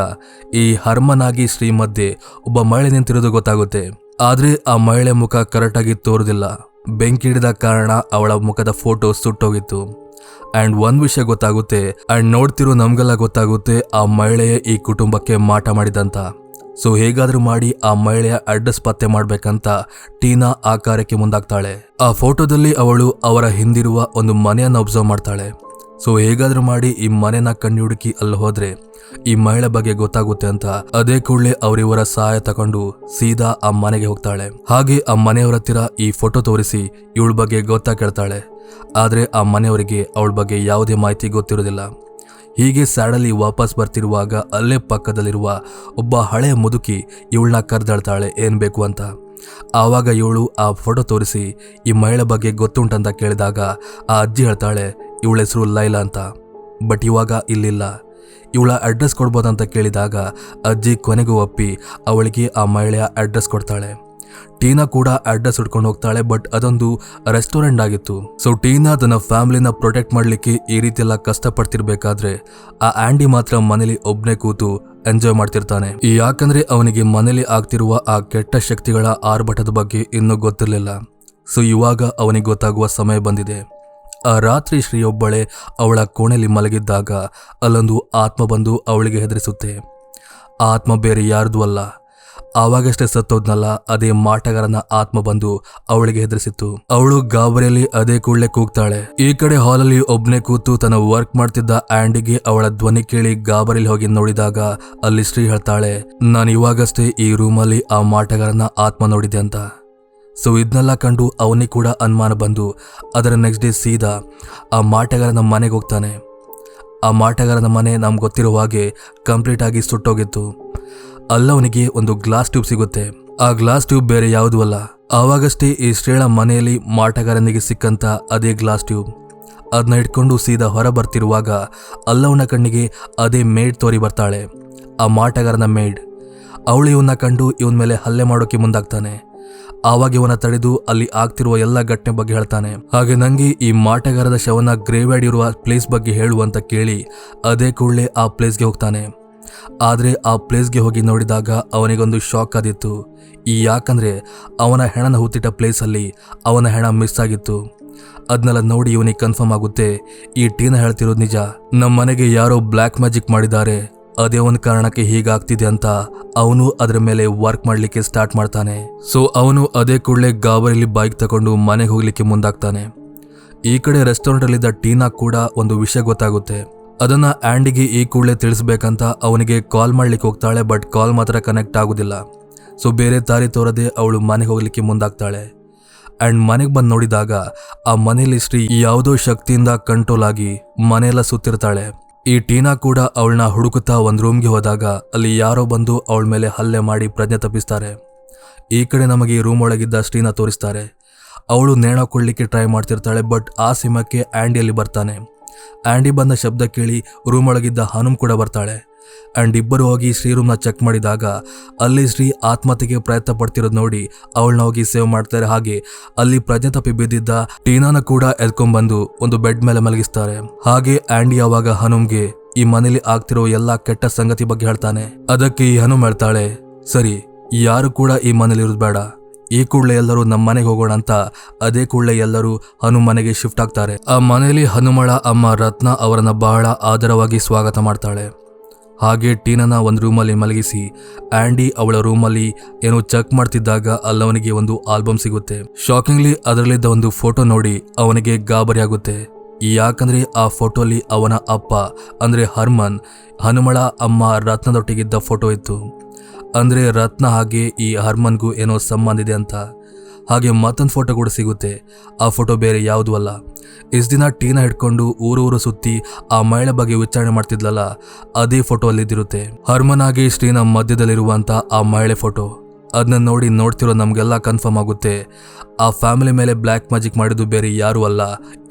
A: ಈ ಹರ್ಮನ್ ಆಗಿ ಶ್ರೀ ಮಧ್ಯೆ ಒಬ್ಬ ಮಹಿಳೆ ನಿಂತಿರೋದು ಗೊತ್ತಾಗುತ್ತೆ. ಆದರೆ ಆ ಮಹಿಳೆ ಮುಖ ಕರೆಕ್ಟಾಗಿ ತೋರುದಿಲ್ಲ. ಬೆಂಕಿ ಹಿಡಿದ ಕಾರಣ ಅವಳ ಮುಖದ ಫೋಟೋ ಸುಟ್ಟೋಗಿತ್ತು. ಆ್ಯಂಡ್ ಒಂದು ವಿಷಯ ಗೊತ್ತಾಗುತ್ತೆ, ಆ್ಯಂಡ್ ನೋಡ್ತಿರೋ ನಮಗೆಲ್ಲ ಗೊತ್ತಾಗುತ್ತೆ ಆ ಮಹಿಳೆಯೇ ಈ ಕುಟುಂಬಕ್ಕೆ ಮಾಟ ಮಾಡಿದಂತ. ಸೊ ಹೇಗಾದ್ರೂ ಮಾಡಿ ಆ ಮಹಿಳೆಯ ಅಡ್ರೆಸ್ ಪತ್ತೆ ಮಾಡ್ಬೇಕಂತ ಟೀನಾ ಆ ಕಾರ್ಯಕ್ಕೆ ಮುಂದಾಗ್ತಾಳೆ. ಆ ಫೋಟೋದಲ್ಲಿ ಅವಳು ಅವರ ಹಿಂದಿರುವ ಒಂದು ಮನೆಯನ್ನು ಅಬ್ಸರ್ವ್ ಮಾಡ್ತಾಳೆ. ಸೊ ಹೇಗಾದ್ರೂ ಮಾಡಿ ಈ ಮನೆನ ಕಣ್ಣು ಹುಡುಕಿ ಅಲ್ಲಿ ಹೋದ್ರೆ ಈ ಮಹಿಳೆ ಬಗ್ಗೆ ಗೊತ್ತಾಗುತ್ತೆ ಅಂತ ಅದೇ ಕೂಡಲೇ ಅವರಿವರ ಸಹಾಯ ತಗೊಂಡು ಸೀದಾ ಆ ಮನೆಗೆ ಹೋಗ್ತಾಳೆ. ಹಾಗೆ ಆ ಮನೆಯವರ ಹತ್ತಿರ ಈ ಫೋಟೋ ತೋರಿಸಿ ಇವಳ ಬಗ್ಗೆ ಗೊತ್ತಾ ಕೇಳ್ತಾಳೆ. ಆದರೆ ಆ ಮನೆಯವರಿಗೆ ಅವಳ ಬಗ್ಗೆ ಯಾವುದೇ ಮಾಹಿತಿ ಗೊತ್ತಿರೋದಿಲ್ಲ. ಹೀಗೆ ಸ್ಯಾಡಲ್ಲಿ ವಾಪಸ್ ಬರ್ತಿರುವಾಗ ಅಲ್ಲೇ ಪಕ್ಕದಲ್ಲಿರುವ ಒಬ್ಬ ಹಳೆಯ ಮುದುಕಿ ಇವಳನ್ನ ಕರೆದಾಳ್ತಾಳೆ ಏನು ಬೇಕು ಅಂತ. ಆವಾಗ ಇವಳು ಆ ಫೋಟೋ ತೋರಿಸಿ ಈ ಮಹಿಳೆ ಬಗ್ಗೆ ಗೊತ್ತುಂಟಂತ ಕೇಳಿದಾಗ ಆ ಅಜ್ಜಿ ಹೇಳ್ತಾಳೆ ಇವಳ ಹೆಸರು ಲೈಲಾ ಅಂತ. ಬಟ್ ಇವಾಗ ಇಲ್ಲಿಲ್ಲ, ಇವಳ ಅಡ್ರೆಸ್ ಕೊಡ್ಬೋದಂತ ಕೇಳಿದಾಗ ಅಜ್ಜಿ ಕೊನೆಗೂ ಒಪ್ಪಿ ಅವಳಿಗೆ ಆ ಮಹಿಳೆಯ ಅಡ್ರೆಸ್ ಕೊಡ್ತಾಳೆ. ಟೀನಾ ಕೂಡ ಅಡ್ರೆಸ್ ಹುಡ್ಕೊಂಡು ಹೋಗ್ತಾಳೆ. ಬಟ್ ಅದೊಂದು ರೆಸ್ಟೋರೆಂಟ್ ಆಗಿತ್ತು. ಸೊ ಟೀನಾ ತನ್ನ ಫ್ಯಾಮಿಲಿನ ಪ್ರೊಟೆಕ್ಟ್ ಮಾಡಲಿಕ್ಕೆ ಈ ರೀತಿ ಎಲ್ಲ ಕಷ್ಟಪಡ್ತಿರ್ಬೇಕಾದ್ರೆ ಆ ಆ್ಯಂಡಿ ಮಾತ್ರ ಮನೇಲಿ ಒಬ್ಬನೇ ಕೂತು ಎಂಜಾಯ್ ಮಾಡ್ತಿರ್ತಾನೆ. ಯಾಕಂದ್ರೆ ಅವನಿಗೆ ಮನೇಲಿ ಆಗ್ತಿರುವ ಆ ಕೆಟ್ಟ ಶಕ್ತಿಗಳ ಆರ್ಭಟದ ಬಗ್ಗೆ ಇನ್ನೂ ಗೊತ್ತಿರಲಿಲ್ಲ. ಸೊ ಇವಾಗ ಅವನಿಗೆ ಗೊತ್ತಾಗುವ ಸಮಯ ಬಂದಿದೆ. ಆ ರಾತ್ರಿ ಶ್ರೀಯೊಬ್ಬಳೆ ಅವಳ ಕೋಣೆಯಲ್ಲಿ ಮಲಗಿದ್ದಾಗ ಅಲ್ಲೊಂದು ಆತ್ಮ ಬಂದು ಅವಳಿಗೆ ಹೆದರಿಸುತ್ತೆ. ಆ ಆತ್ಮ ಬೇರೆ ಯಾರ್ದು ಅಲ್ಲ, ಆವಾಗಷ್ಟೇ ಸತ್ತೋದ್ನಲ್ಲ ಅದೇ ಮಾಟಗಾರನ ಆತ್ಮ ಬಂದು ಅವಳಿಗೆ ಹೆದರಿಸಿತ್ತು. ಅವಳು ಗಾಬರಿಯಲ್ಲಿ ಅದೇ ಕೂಡಲೇ ಕೂಗ್ತಾಳೆ. ಈ ಕಡೆ ಹಾಲಲ್ಲಿ ಒಬ್ನೇ ಕೂತು ತನ್ನ ವರ್ಕ್ ಮಾಡ್ತಿದ್ದ ಆ್ಯಂಡಿಗೆ ಅವಳ ಧ್ವನಿ ಕೇಳಿ ಗಾಬರಿಯಲ್ಲಿ ಹೋಗಿ ನೋಡಿದಾಗ ಅಲ್ಲಿ ಶ್ರೀ ಹೇಳ್ತಾಳೆ, ನಾನು ಇವಾಗಷ್ಟೇ ಈ ರೂಮಲ್ಲಿ ಆ ಮಾಟಗಾರನ ಆತ್ಮ ನೋಡಿದೆ ಅಂತ. ಸೊ ಇದನ್ನೆಲ್ಲ ಕಂಡು ಅವನಿಗೆ ಕೂಡ ಅನುಮಾನ ಬಂದು ಅದರ ನೆಕ್ಸ್ಟ್ ಡೇ ಸೀದಾ ಆ ಮಾಟಗಾರನ ಮನೆಗೆ ಹೋಗ್ತಾನೆ. ಆ ಮಾಟಗಾರನ ಮನೆ ನಮ್ಗೆ ಗೊತ್ತಿರೋ ಹಾಗೆ ಕಂಪ್ಲೀಟ್ ಆಗಿ ಸುಟ್ಟೋಗಿತ್ತು. ಅಲ್ಲವನಿಗೆ ಒಂದು ಗ್ಲಾಸ್ ಟ್ಯೂಬ್ ಸಿಗುತ್ತೆ. ಆ ಗ್ಲಾಸ್ ಟ್ಯೂಬ್ ಬೇರೆ ಯಾವುದೂ ಅಲ್ಲ, ಆವಾಗಷ್ಟೇ ಈ ಶ್ರೇಳ ಮನೆಯಲ್ಲಿ ಮಾಟಗಾರನಿಗೆ ಸಿಕ್ಕಂತ ಅದೇ ಗ್ಲಾಸ್ ಟ್ಯೂಬ್. ಅದನ್ನ ಇಟ್ಕೊಂಡು ಸೀದಾ ಹೊರ ಬರ್ತಿರುವಾಗ ಅಲ್ಲವನ ಕಣ್ಣಿಗೆ ಅದೇ ಮೇಡ್ ತೋರಿ ಬರ್ತಾಳೆ, ಆ ಮಾಟಗಾರನ ಮೇಡ್. ಅವಳು ಇವನ್ನ ಕಂಡು ಇವನ ಮೇಲೆ ಹಲ್ಲೆ ಮಾಡೋಕೆ ಮುಂದಾಗ್ತಾನೆ. ಆವಾಗ ಇವನ ತಡೆದು ಅಲ್ಲಿ ಆಗ್ತಿರುವ ಎಲ್ಲ ಘಟನೆ ಬಗ್ಗೆ ಹೇಳ್ತಾನೆ. ಹಾಗೆ ನಂಗೆ ಈ ಮಾಟಗಾರದ ಶವನ ಗ್ರೇವ್ಯಾರ್ಡ್ ಇರುವ ಪ್ಲೇಸ್ ಬಗ್ಗೆ ಹೇಳುವಂತ ಕೇಳಿ ಅದೇ ಕೂಡಲೇ ಆ ಪ್ಲೇಸ್ಗೆ ಹೋಗ್ತಾನೆ. ಆದರೆ ಆ ಪ್ಲೇಸ್ಗೆ ಹೋಗಿ ನೋಡಿದಾಗ ಅವನಿಗೊಂದು ಶಾಕ್ ಆದಿತ್ತು. ಯಾಕಂದ್ರೆ ಅವನ ಹೆಣನ ಹೂತಿಟ್ಟ ಪ್ಲೇಸಲ್ಲಿ ಅವನ ಹೆಣ ಮಿಸ್ ಆಗಿತ್ತು. ಅದನ್ನೆಲ್ಲ ನೋಡಿ ಇವನಿಗೆ ಕನ್ಫರ್ಮ್ ಆಗುತ್ತೆ, ಈ ಟೀನಾ ಹೇಳ್ತಿರೋದು ನಿಜ. ನಮ್ಮ ಮನೆಗೆ ಯಾರೋ ಬ್ಲ್ಯಾಕ್ ಮ್ಯಾಜಿಕ್ ಮಾಡಿದ್ದಾರೆ, ಅದೇ ಒಂದು ಕಾರಣಕ್ಕೆ ಹೀಗಾಗ್ತಿದೆ ಅಂತ ಅವನು ಅದರ ಮೇಲೆ ವರ್ಕ್ ಮಾಡಲಿಕ್ಕೆ ಸ್ಟಾರ್ಟ್ ಮಾಡ್ತಾನೆ. ಸೊ ಅವನು ಅದೇ ಕೂಡಲೇ ಗಾಬರಿಯಲ್ಲಿ ಬೈಕ್ ತಗೊಂಡು ಮನೆಗೆ ಹೋಗ್ಲಿಕ್ಕೆ ಮುಂದಾಗ್ತಾನೆ. ಈ ಕಡೆ ರೆಸ್ಟೋರೆಂಟಲ್ಲಿದ್ದ ಟೀನಾ ಕೂಡ ಒಂದು ವಿಷಯ ಗೊತ್ತಾಗುತ್ತೆ. ಅದನ್ನ ಆ್ಯಂಡಿಗೆ ಈ ಕೂಡಲೇ ತಿಳಿಸ್ಬೇಕಂತ ಅವನಿಗೆ ಕಾಲ್ ಮಾಡ್ಲಿಕ್ಕೆ ಹೋಗ್ತಾಳೆ. ಬಟ್ ಕಾಲ್ ಮಾತ್ರ ಕನೆಕ್ಟ್ ಆಗೋದಿಲ್ಲ. ಸೊ ಬೇರೆ ದಾರಿ ತೋರದೆ ಅವಳು ಮನೆಗೆ ಹೋಗ್ಲಿಕ್ಕೆ ಮುಂದಾಗ್ತಾಳೆ. ಆ್ಯಂಡ್ ಮನೆಗೆ ಬಂದು ನೋಡಿದಾಗ ಆ ಮನೆಯಲ್ಲಿ ಶ್ರೀ ಯಾವುದೋ ಶಕ್ತಿಯಿಂದ ಕಂಟ್ರೋಲ್ ಆಗಿ ಮನೆಯೆಲ್ಲ ಸುತ್ತಿರ್ತಾಳೆ. ಈ ಟೀನಾ ಕೂಡ ಅವಳನ್ನ ಹುಡುಕುತ್ತಾ ಒಂದು ರೂಮ್ಗೆ ಹೋದಾಗ ಅಲ್ಲಿ ಯಾರೋ ಬಂದು ಅವಳ ಮೇಲೆ ಹಲ್ಲೆ ಮಾಡಿ ಪ್ರಜ್ಞೆ ತಪ್ಪಿಸ್ತಾರೆ. ಈ ಕಡೆ ನಮಗೆ ಈ ರೂಮ್ ಒಳಗಿದ್ದ ಶ್ರೀನ ತೋರಿಸ್ತಾರೆ. ಅವಳು ನೇಣ ಕೊಡ್ಲಿಕ್ಕೆ ಟ್ರೈ ಮಾಡ್ತಿರ್ತಾಳೆ. ಬಟ್ ಆ ಸಿಮಕ್ಕೆ ಆ್ಯಂಡಿಯಲ್ಲಿ ಬರ್ತಾನೆ. ಆ್ಯಂಡಿ ಬಂದ ಶಬ್ದ ಕೇಳಿ ರೂಮ್ ಒಳಗಿದ್ದ ಹನುಮ್ ಕೂಡ ಬರ್ತಾಳೆ. ಆ್ಯಂಡ್ ಇಬ್ಬರು ಹೋಗಿ ಶ್ರೀ ರೂಮ್ನ ಚೆಕ್ ಮಾಡಿದಾಗ ಅಲ್ಲಿ ಶ್ರೀ ಆತ್ಮಹತ್ಯೆಗೆ ಪ್ರಯತ್ನ ಪಡ್ತಿರೋದು ನೋಡಿ ಅವಳನ್ನ ಹೋಗಿ ಸೇವ್ ಮಾಡ್ತಾರೆ. ಹಾಗೆ ಅಲ್ಲಿ ಪ್ರಜ್ಞೆ ತಪ್ಪಿ ಬಿದ್ದಿದ್ದ ಟೀನಾನ ಕೂಡ ಎದ್ಕೊಂಡ್ಬಂದು ಒಂದು ಬೆಡ್ ಮೇಲೆ ಮಲಗಿಸ್ತಾರೆ. ಹಾಗೆ ಆ್ಯಂಡಿ ಆವಾಗ ಹನುಮ್ಗೆ ಈ ಮನೇಲಿ ಆಗ್ತಿರೋ ಎಲ್ಲಾ ಕೆಟ್ಟ ಸಂಗತಿ ಬಗ್ಗೆ ಹೇಳ್ತಾನೆ. ಅದಕ್ಕೆ ಈ ಹನುಮ್ ಹೇಳ್ತಾಳೆ, ಸರಿ ಯಾರು ಕೂಡ ಈ ಮನೇಲಿ ಇರೋದು ಬೇಡ, ಈ ಕೂಡಲೇ ಎಲ್ಲರೂ ನಮ್ಮ ಮನೆಗೆ ಹೋಗೋಣ ಅಂತ ಅದೇ ಕೂಡಲೇ ಎಲ್ಲರೂ ಹನು ಮನೆಗೆ ಶಿಫ್ಟ್ ಆಗ್ತಾರೆ. ಆ ಮನೆಯಲ್ಲಿ ಹನುಮಳ ಅಮ್ಮ ರತ್ನ ಅವರನ್ನ ಬಹಳ ಆದರವಾಗಿ ಸ್ವಾಗತ ಮಾಡ್ತಾಳೆ. ಹಾಗೆ ಟೀನನ ಒಂದು ರೂಮಲ್ಲಿ ಮಲಗಿಸಿ ಆಂಡಿ ಅವಳ ರೂಮಲ್ಲಿ ಏನೋ ಚೆಕ್ ಮಾಡ್ತಿದ್ದಾಗ ಅಲ್ಲವನಿಗೆ ಒಂದು ಆಲ್ಬಮ್ ಸಿಗುತ್ತೆ. ಶಾಕಿಂಗ್ಲಿ ಅದರಲ್ಲಿದ್ದ ಒಂದು ಫೋಟೋ ನೋಡಿ ಅವನಿಗೆ ಗಾಬರಿ ಆಗುತ್ತೆ. ಯಾಕಂದ್ರೆ ಆ ಫೋಟೋಲಿ ಅವನ ಅಪ್ಪ ಅಂದ್ರೆ ಹರ್ಮನ್ ಹನುಮಳ ಅಮ್ಮ ರತ್ನದೊಟ್ಟಿಗಿದ್ದ ಫೋಟೋ ಇತ್ತು. ಅಂದ್ರೆ ರತ್ನ ಹಾಗೆ ಈ ಹರ್ಮನ್ಗೂ ಏನೋ ಸಂಬಂಧ ಇದೆ ಅಂತ. ಹಾಗೆ ಮತ್ತೊಂದು ಫೋಟೋ ಕೂಡ ಸಿಗುತ್ತೆ. ಆ ಫೋಟೋ ಬೇರೆ ಯಾವುದೂ ಅಲ್ಲ. ಇಷ್ಟು ದಿನ ಟೀನಾ ಹಿಡ್ಕೊಂಡು ಊರು ಸುತ್ತಿ ಆ ಮಹಿಳೆ ಬಗ್ಗೆ ವಿಚಾರಣೆ ಮಾಡ್ತಿದ್ಲಲ್ಲ, ಅದೇ ಫೋಟೋ ಅಲ್ಲಿದ್ದಿರುತ್ತೆ. ಹರ್ಮನ್ ಹಾಗೆ ಶ್ರೀನ ಮಧ್ಯದಲ್ಲಿರುವಂತ ಆ ಮಹಿಳೆ ಫೋಟೋ. ಅದನ್ನ ನೋಡ್ತಿರೋ ನಮಗೆಲ್ಲ ಕನ್ಫರ್ಮ್ ಆಗುತ್ತೆ, ಆ ಫ್ಯಾಮಿಲಿ ಮೇಲೆ ಬ್ಲ್ಯಾಕ್ ಮ್ಯಾಜಿಕ್ ಮಾಡಿದ್ದು ಬೇರೆ ಯಾರೂ ಅಲ್ಲ,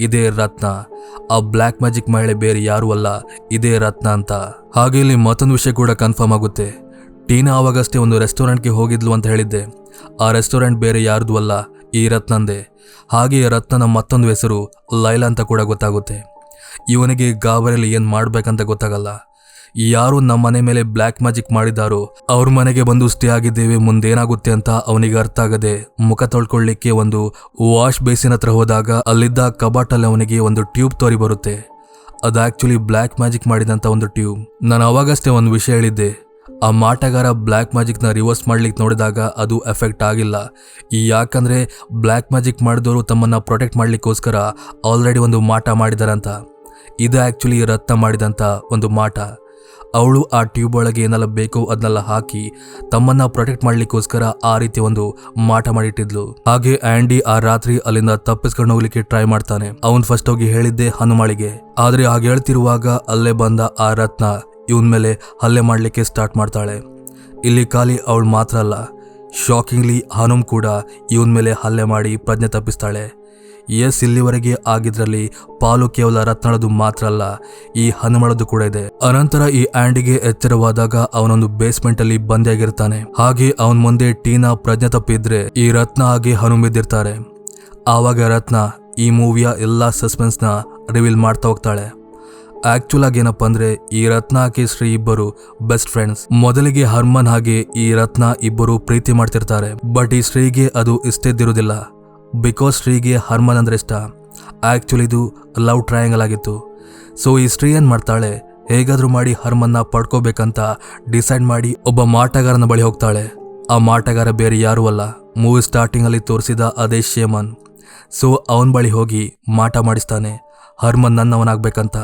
A: ಇದೇ ರತ್ನ. ಆ ಬ್ಲ್ಯಾಕ್ ಮ್ಯಾಜಿಕ್ ಮಹಿಳೆ ಬೇರೆ ಯಾರೂ ಅಲ್ಲ, ಇದೇ ರತ್ನ ಅಂತ. ಹಾಗೆ ಇಲ್ಲಿ ಮತ್ತೊಂದು ವಿಷಯ ಕೂಡ ಕನ್ಫರ್ಮ್ ಆಗುತ್ತೆ. ಟೀನಾ ಆವಾಗಷ್ಟೇ ಒಂದು ರೆಸ್ಟೋರೆಂಟ್ಗೆ ಹೋಗಿದ್ಲು ಅಂತ ಹೇಳಿದ್ದೆ. ಆ ರೆಸ್ಟೋರೆಂಟ್ ಬೇರೆ ಯಾರ್ದು ಅಲ್ಲ, ಈ ರತ್ನಂದೇ. ಹಾಗೆ ರತ್ನನ ಮತ್ತೊಂದು ಹೆಸರು ಲೈಲಾ ಅಂತ ಕೂಡ ಗೊತ್ತಾಗುತ್ತೆ. ಇವನಿಗೆ ಗಾಬರಿಯಲ್ಲಿ ಏನು ಮಾಡ್ಬೇಕಂತ ಗೊತ್ತಾಗಲ್ಲ. ಯಾರು ನಮ್ಮ ಮನೆ ಮೇಲೆ ಬ್ಲ್ಯಾಕ್ ಮ್ಯಾಜಿಕ್ ಮಾಡಿದಾರೋ ಅವ್ರ ಮನೆಗೆ ಬಂದು ಸ್ಟೇ ಆಗಿದ್ದೇವೆ, ಮುಂದೇನಾಗುತ್ತೆ ಅಂತ ಅವನಿಗೆ ಅರ್ಥ ಆಗದೆ ಮುಖ ತೊಳ್ಕೊಳ್ಳಿಕ್ಕೆ ಒಂದು ವಾಶ್ ಬೇಸಿನ್ ಹತ್ರ ಹೋದಾಗ ಅಲ್ಲಿದ್ದ ಕಬಾಟಲ್ಲಿ ಅವನಿಗೆ ಒಂದು ಟ್ಯೂಬ್ ತೋರಿ ಬರುತ್ತೆ. ಅದು ಆಕ್ಚುಲಿ ಬ್ಲ್ಯಾಕ್ ಮ್ಯಾಜಿಕ್ ಮಾಡಿದಂಥ ಒಂದು ಟ್ಯೂಬ್. ನಾನು ಅವಾಗಷ್ಟೇ ಒಂದು ವಿಷಯ ಹೇಳಿದ್ದೆ, ಆ ಮಾಟಗಾರ ಬ್ಲ್ಯಾಕ್ ಮ್ಯಾಜಿಕ್ನ ರಿವರ್ಸ್ ಮಾಡ್ಲಿಕ್ಕೆ ನೋಡಿದಾಗ ಅದು ಎಫೆಕ್ಟ್ ಆಗಿಲ್ಲ. ಯಾಕಂದ್ರೆ ಬ್ಲ್ಯಾಕ್ ಮ್ಯಾಜಿಕ್ ಮಾಡಿದವರು ತಮ್ಮನ್ನ ಪ್ರೊಟೆಕ್ಟ್ ಮಾಡ್ಲಿಕ್ಕೋಸ್ಕರ ಆಲ್ರೆಡಿ ಒಂದು ಮಾಟ ಮಾಡಿದಾರಂತ. ಇದು ಆಕ್ಚುಲಿ ರತ್ನ ಮಾಡಿದಂಥ ಒಂದು ಮಾಟ. ಅವಳು ಆ ಟ್ಯೂಬ್ ಒಳಗೆ ಏನೆಲ್ಲ ಬೇಕೋ ಅದನ್ನೆಲ್ಲ ಹಾಕಿ ತಮ್ಮನ್ನ ಪ್ರೊಟೆಕ್ಟ್ ಮಾಡ್ಲಿಕ್ಕೋಸ್ಕರ ಆ ರೀತಿ ಒಂದು ಮಾಟ ಮಾಡಿಟ್ಟಿದ್ಲು. ಹಾಗೆ ಆಂಡಿ ಆ ರಾತ್ರಿ ಅಲ್ಲಿಂದ ತಪ್ಪಿಸ್ಕೊಂಡು ಹೋಗ್ಲಿಕ್ಕೆ ಟ್ರೈ ಮಾಡ್ತಾನೆ. ಅವನ್ ಫಸ್ಟ್ ಹೋಗಿ ಹೇಳಿದ್ದೆ ಹನುಮಾಳಿಗೆ. ಆದ್ರೆ ಹಾಗೆ ಹೇಳ್ತಿರುವಾಗ ಅಲ್ಲೇ ಬಂದ ಆ ರತ್ನ ಇವನ್ ಮೇಲೆ ಹಲ್ಲೆ ಮಾಡ್ಲಿಕ್ಕೆ ಸ್ಟಾರ್ಟ್ ಮಾಡ್ತಾಳೆ. ಇಲ್ಲಿ ಖಾಲಿ ಅವಳು ಮಾತ್ರ ಅಲ್ಲ, ಶಾಕಿಂಗ್ಲಿ ಹನುಮ್ ಕೂಡ ಇವನ್ ಮೇಲೆ ಹಲ್ಲೆ ಮಾಡಿ ಪ್ರಜ್ಞೆ ತಪ್ಪಿಸ್ತಾಳೆ. ಇಲ್ಲಿವರೆಗೆ ಆಗಿದ್ರಲ್ಲಿ ಪಾಲು ಕೇವಲ ರತ್ನಳದು ಮಾತ್ರ ಅಲ್ಲ, ಈ ಹನುಮಳದು ಕೂಡ ಇದೆ. ಅನಂತರ ಈ ಆಂಡಿಗೆ ಎಚ್ಚರವಾದಾಗ ಅವನೊಂದು ಬೇಸ್ಮೆಂಟ್ ಅಲ್ಲಿ ಬಂದಿಯಾಗಿರ್ತಾನೆ. ಹಾಗೆ ಅವನ್ ಮುಂದೆ ಟೀನಾ ಪ್ರಜ್ಞೆ ತಪ್ಪಿದ್ರೆ ಈ ರತ್ನ ಹಾಗೆ ಹನುಮ್ ಬಿದ್ದಿರ್ತಾರೆ. ಆವಾಗ ರತ್ನ ಈ ಮೂವಿಯ ಎಲ್ಲಾ ಸಸ್ಪೆನ್ಸ್ ನ ರಿವೀಲ್ ಮಾಡ್ತಾ ಹೋಗ್ತಾಳೆ. ಆಕ್ಚುಲ್ ಆಗಿ ಏನಪ್ಪಾ ಅಂದ್ರೆ ಈ ರತ್ನ ಹಾಗೆ ಶ್ರೀ ಇಬ್ಬರು ಬೆಸ್ಟ್ ಫ್ರೆಂಡ್ಸ್. ಮೊದಲಿಗೆ ಹರ್ಮನ್ ಹಾಗೆ ಈ ರತ್ನ ಇಬ್ಬರು ಪ್ರೀತಿ ಮಾಡ್ತಿರ್ತಾರೆ. ಬಟ್ ಈ ಶ್ರೀಗೆ ಅದು ಇಷ್ಟ ಇದ್ದಿರುವುದಿಲ್ಲ. ಬಿಕಾಸ್ ಶ್ರೀಗೆ ಹರ್ಮನ್ ಅಂದ್ರೆ ಇಷ್ಟ. ಆಕ್ಚುಲಿ ಇದು ಲವ್ ಟ್ರಯಾಂಗಲ್ ಆಗಿತ್ತು. ಸೊ ಈ ಶ್ರೀ ಏನ್ ಮಾಡ್ತಾಳೆ, ಹೇಗಾದ್ರೂ ಮಾಡಿ ಹರ್ಮನ್ನ ಪಡ್ಕೋಬೇಕಂತ ಡಿಸೈಡ್ ಮಾಡಿ ಒಬ್ಬ ಮಾಟಗಾರನ ಬಳಿ ಹೋಗ್ತಾಳೆ. ಆ ಮಾಟಗಾರ ಬೇರೆ ಯಾರೂ ಅಲ್ಲ, ಮೂವಿ ಸ್ಟಾರ್ಟಿಂಗ್ ಅಲ್ಲಿ ತೋರಿಸಿದ ಅದೇ ಶೇಮನ್. ಸೊ ಅವನ ಬಳಿ ಹೋಗಿ ಮಾಟ ಮಾಡಿಸ್ತಾನೆ, ಹರ್ಮನ್ ನನ್ನವನಾಗ್ಬೇಕಂತ.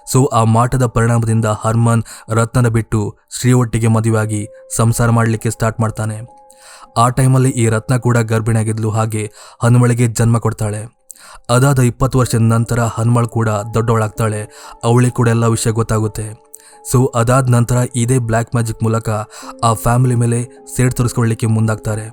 A: ಸೊ ಆ ಮಾಟದ ಪರಿಣಾಮದಿಂದ ಹರ್ಮನ್ ರತ್ನನ ಬಿಟ್ಟು ಶ್ರೀ ಒಟ್ಟಿಗೆ ಮದುವೆಯಾಗಿ ಸಂಸಾರ ಮಾಡಲಿಕ್ಕೆ ಸ್ಟಾರ್ಟ್ ಮಾಡ್ತಾನೆ. ಆ ಟೈಮಲ್ಲಿ ಈ ರತ್ನ ಕೂಡ ಗರ್ಭಿಣಿಯಾಗಿದ್ಲು. ಹಾಗೆ ಹನುಮಳಿಗೆ ಜನ್ಮ ಕೊಡ್ತಾಳೆ. ಅದಾದ 20 ವರ್ಷದ ನಂತರ ಹನುಮಳ್ ಕೂಡ ದೊಡ್ಡವಳಾಗ್ತಾಳೆ. ಅವಳಿಗೆ ಕೂಡ ಎಲ್ಲ ವಿಷಯ ಗೊತ್ತಾಗುತ್ತೆ. ಸೊ ಅದಾದ ನಂತರ ಇದೇ ಬ್ಲ್ಯಾಕ್ ಮ್ಯಾಜಿಕ್ ಮೂಲಕ ಆ ಫ್ಯಾಮಿಲಿ ಮೇಲೆ ಸೇಡ್ ತೋರಿಸ್ಕೊಳ್ಳಿಕ್ಕೆ ಮುಂದಾಗ್ತಾರೆ.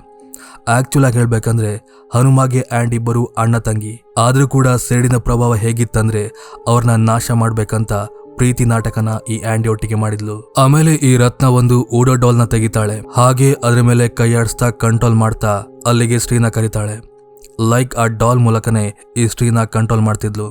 A: ಆಕ್ಚುಲ್ ಆಗಿ ಹೇಳ್ಬೇಕಂದ್ರೆ ಹನುಮಾಗೆ ಆ್ಯಂಡ್ ಇಬ್ಬರು ಅಣ್ಣ ತಂಗಿ. ಆದ್ರೂ ಕೂಡ ಸೇಡಿನ ಪ್ರಭಾವ ಹೇಗಿತ್ತಂದ್ರೆ ಅವ್ರನ್ನ ನಾಶ ಮಾಡ್ಬೇಕಂತ ಪ್ರೀತಿ ನಾಟಕನ ಈ ಆಂಡಿ ಒಟ್ಟಿಗೆ ಮಾಡಿದ್ಲು. ಆಮೇಲೆ ಈ ರತ್ನ ಒಂದು ಊಡೋ ಡಾಲ್ನ ತೆಗಿತಾಳೆ. ಹಾಗೆ ಅದ್ರ ಮೇಲೆ ಕೈಯಾಡಿಸ್ತಾ ಕಂಟ್ರೋಲ್ ಮಾಡ್ತಾ ಅಲ್ಲಿಗೆ ಶ್ರೀನ ಕರೀತಾಳೆ. ಲೈಕ್ ಆ ಡಾಲ್ ಮೂಲಕನೇ ಈ ಶ್ರೀನ ಕಂಟ್ರೋಲ್ ಮಾಡ್ತಿದ್ಲು.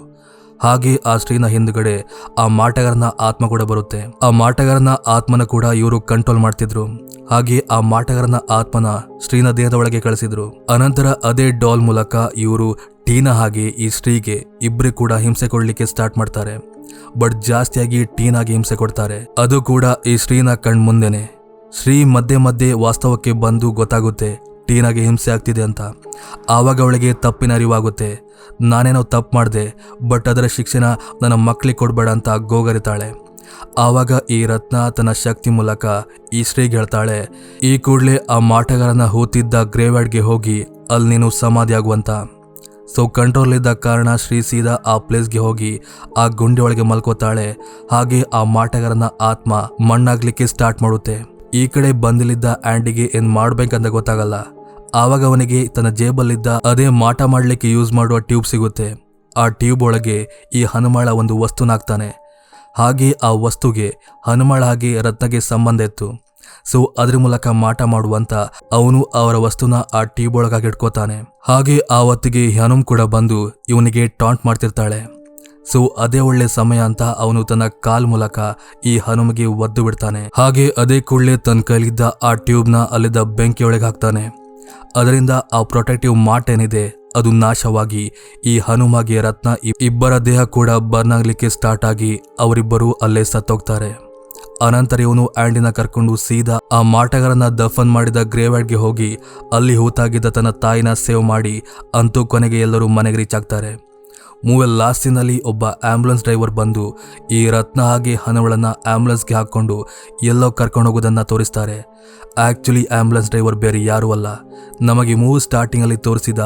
A: ಹಾಗೆ ಆ ಶ್ರೀನ ಹಿಂದ್ಗಡೆ ಆ ಮಾಟಗಾರನ ಆತ್ಮ ಕೂಡ ಬರುತ್ತೆ. ಆ ಮಾಟಗಾರನ ಆತ್ಮನ ಕೂಡ ಇವರು ಕಂಟ್ರೋಲ್ ಮಾಡ್ತಿದ್ರು. ಹಾಗೆ ಆ ಮಾಟಗಾರನ ಆತ್ಮನ ಶ್ರೀನ ದೇಹದ ಒಳಗೆ ಕಳಿಸಿದ್ರು. ಅನಂತರ ಅದೇ ಡಾಲ್ ಮೂಲಕ ಇವರು ಟೀನಾ ಹಾಗೆ ಈ ಶ್ರೀಗೆ ಇಬ್ಬರು ಕೂಡ ಹಿಂಸೆ ಕೊಡ್ಲಿಕ್ಕೆ ಸ್ಟಾರ್ಟ್ ಮಾಡ್ತಾರೆ. ಬಟ್ ಜಾಸ್ತಿಯಾಗಿ ಟೀನಾಗೆ ಹಿಂಸೆ ಕೊಡ್ತಾರೆ. ಅದು ಕೂಡ ಈ ಶ್ರೀನ ಕಣ್ ಮುಂದೆನೆ. ಶ್ರೀ ಮಧ್ಯೆ ವಾಸ್ತವಕ್ಕೆ ಬಂದು ಗೊತ್ತಾಗುತ್ತೆ ಟೀನಾಗೆ ಹಿಂಸೆ ಆಗ್ತಿದೆ ಅಂತ. ಆವಾಗ ಅವಳಿಗೆ ತಪ್ಪಿನ ಅರಿವಾಗುತ್ತೆ. ನಾನೇನೋ ತಪ್ಪು ಮಾಡಿದೆ, ಬಟ್ ಅದರ ಶಿಕ್ಷೆನ ನನ್ನ ಮಕ್ಕಳಿಗೆ ಕೊಡಬೇಡ ಅಂತ ಗೋಗರಿತಾಳೆ. ಆವಾಗ ಈ ರತ್ನ ತನ್ನ ಶಕ್ತಿ ಮೂಲಕ ಈ ಶ್ರೀಗೆ ಹೇಳ್ತಾಳೆ, ಈ ಕೂಡಲೇ ಆ ಮಾಟಗಾರನ ಹೂತಿದ್ದ ಗ್ರೇವ್ಯಾರ್ಡ್ಗೆ ಹೋಗಿ ಅಲ್ಲಿ ನೀನು ಸಮಾಧಿ ಆಗುವಂತ. ಸೊ ಕಂಟ್ರೋಲ್ ಇದ್ದ ಕಾರಣ ಶ್ರೀ ಸೀದಾ ಆ ಪ್ಲೇಸ್ಗೆ ಹೋಗಿ ಆ ಗುಂಡಿ ಒಳಗೆ ಮಲ್ಕೋತಾಳೆ. ಹಾಗೆ ಆ ಮಾಟಗಾರನ ಆತ್ಮ ಮಣ್ಣಾಗ್ಲಿಕ್ಕೆ ಸ್ಟಾರ್ಟ್ ಮಾಡುತ್ತೆ. ಈ ಕಡೆ ಬಂದಿಲಿದ್ದ ಆಂಡಿಗೆ ಏನ್ ಮಾಡ್ಬೇಕಂತ ಗೊತ್ತಾಗಲ್ಲ. ಆವಾಗ ಅವನಿಗೆ ತನ್ನ ಜೇಬಲ್ಲಿದ್ದ ಅದೇ ಮಾಟ ಮಾಡ್ಲಿಕ್ಕೆ ಯೂಸ್ ಮಾಡುವ ಟ್ಯೂಬ್ ಸಿಗುತ್ತೆ. ಆ ಟ್ಯೂಬ್ ಒಳಗೆ ಈ ಹನುಮಾಳ ಒಂದು ವಸ್ತುನಾಗ್ತಾನೆ. ಹಾಗೆ ಆ ವಸ್ತುಗೆ ಹನುಮಾಳ ಹಾಗೆ ರತ್ನಗೆ ಸಂಬಂಧ ಇತ್ತು. ಸೊ ಅದ್ರ ಮೂಲಕ ಮಾಟ ಮಾಡುವಂತ ಅವನು ಅವರ ವಸ್ತುನ ಆ ಟ್ಯೂಬ್ ಒಳಗಾಗಿ ಇಟ್ಕೋತಾನೆ. ಹಾಗೆ ಆ ಹೊತ್ತಿಗೆ ಹನುಮ್ ಕೂಡ ಬಂದು ಇವನಿಗೆ ಟಾಂಟ್ ಮಾಡ್ತಿರ್ತಾಳೆ. ಸೊ ಅದೇ ಒಳ್ಳೆ ಸಮಯ ಅಂತ ಅವನು ತನ್ನ ಕಾಲ್ ಮೂಲಕ ಈ ಹನುಮ್ಗೆ ಒದ್ದು ಬಿಡ್ತಾನೆ. ಹಾಗೆ ಅದೇ ಕೂಡಲೇ ತನ್ನ ಕೈಲಿದ್ದ ಆ ಟ್ಯೂಬ್ನ ಅಲ್ಲಿದ್ದ ಬೆಂಕಿಯೊಳಗೆ ಹಾಕ್ತಾನೆ. ಅದರಿಂದ ಆ ಪ್ರೊಟೆಕ್ಟಿವ್ ಮಾರ್ಟ್ ಏನಿದೆ ಅದು ನಾಶವಾಗಿ ಈ ಹನುಮಾಗೆ ರತ್ನ ಇಬ್ಬರ ದೇಹ ಕೂಡ ಬರ್ನ್ ಆಗ್ಲಿಕ್ಕೆ ಸ್ಟಾರ್ಟ್ ಆಗಿ ಅವರಿಬ್ಬರು ಅಲ್ಲೇ ಸತ್ತೋಗ್ತಾರೆ. ಅನಂತರ ಇವನು ಆಂಡಿನ ಕರ್ಕೊಂಡು ಸೀದಾ ಆ ಮಾಟಗಾರನ ದಫನ್ ಮಾಡಿದ ಗ್ರೇವ್ಯಾರ್ಡ್ಗೆ ಹೋಗಿ ಅಲ್ಲಿ ಹೂತಾಗಿದ್ದ ತನ್ನ ತಾಯಿನ ಸೇವ್ ಮಾಡಿ ಅಂತೂ ಕೊನೆಗೆ ಎಲ್ಲರೂ ಮನೆಗೆ ರೀಚ್ ಆಗ್ತಾರೆ. ಮೂವಿ ಲಾಸ್ಟ್ ಸೀನಲ್ಲಿ ಒಬ್ಬ ಆಂಬ್ಯುಲೆನ್ಸ್ ಡ್ರೈವರ್ ಬಂದು ಈ ರತ್ನ ಹಾಗೆ ಹನುಮಳನ್ನ ಆಂಬ್ಯುಲೆನ್ಸ್ಗೆ ಹಾಕೊಂಡು ಎಲ್ಲೋ ಕರ್ಕೊಂಡು ಹೋಗೋದನ್ನ ತೋರಿಸ್ತಾರೆ. ಆಕ್ಚುಲಿ ಆಂಬ್ಯುಲೆನ್ಸ್ ಡ್ರೈವರ್ ಬೇರೆ ಯಾರೂ ಅಲ್ಲ, ನಮಗೆ ಮೂವಿ ಸ್ಟಾರ್ಟಿಂಗ್ ಅಲ್ಲಿ ತೋರಿಸಿದ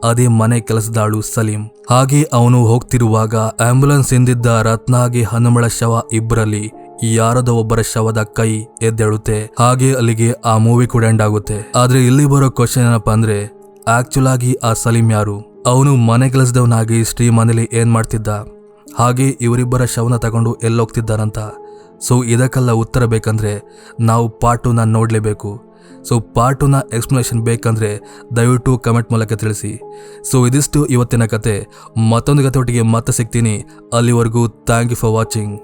A: ಅದೇ ಮನೆ ಕೆಲಸದಾಳು ಸಲೀಂ. ಹಾಗೆ ಅವನು ಹೋಗ್ತಿರುವಾಗ ಆಂಬ್ಯುಲೆನ್ಸ್ ಹಿಂದಿದ್ದ ರತ್ನ ಹಾಗೆ ಹನುಮಳ ಶವ ಇಬ್ಬರಲ್ಲಿ ಯಾರದೋ ಒಬ್ಬರ ಶವದ ಕೈ ಎದ್ದೇಳುತ್ತೆ. ಹಾಗೆ ಅಲ್ಲಿಗೆ ಆ ಮೂವಿ ಕೂಡ ಎಂಡ್ ಆಗುತ್ತೆ. ಆದ್ರೆ ಇಲ್ಲಿ ಬರೋ ಕ್ವಶನ್ ಏನಪ್ಪಾ ಅಂದ್ರೆ, ಆಕ್ಚುಲ್ ಆಗಿ ಆ ಸಲೀಂ ಯಾರು? ಅವನು ಮನೆ ಕೆಲಸದವನಾಗಿ ಶ್ರೀ ಮನೇಲಿ ಏನ್ ಮಾಡ್ತಿದ್ದ? ಹಾಗೆ ಇವರಿಬ್ಬರ ಶವನ ತಗೊಂಡು ಎಲ್ಲೋಗ್ತಿದ್ದಾರಂತ. ಸೊ ಇದಕ್ಕೆಲ್ಲ ಉತ್ತರ ಬೇಕಂದ್ರೆ ನಾವು ಪಾರ್ಟ್ 2ನ ನೋಡಲೇಬೇಕು. ಸೊ ಪಾರ್ಟ್ 2ನ ಎಕ್ಸ್ಪ್ಲನೇಷನ್ ಬೇಕಂದ್ರೆ ದಯವಿಟ್ಟು ಕಮೆಂಟ್ ಮೂಲಕ ತಿಳಿಸಿ. ಸೊ ಇದಿಷ್ಟು ಇವತ್ತಿನ ಕತೆ. ಮತ್ತೊಂದು ಕತೆ ಒಟ್ಟಿಗೆ ಮತ್ತೆ ಸಿಗ್ತೀನಿ. ಅಲ್ಲಿವರೆಗೂ ಥ್ಯಾಂಕ್ ಯು ಫಾರ್ ವಾಚಿಂಗ್.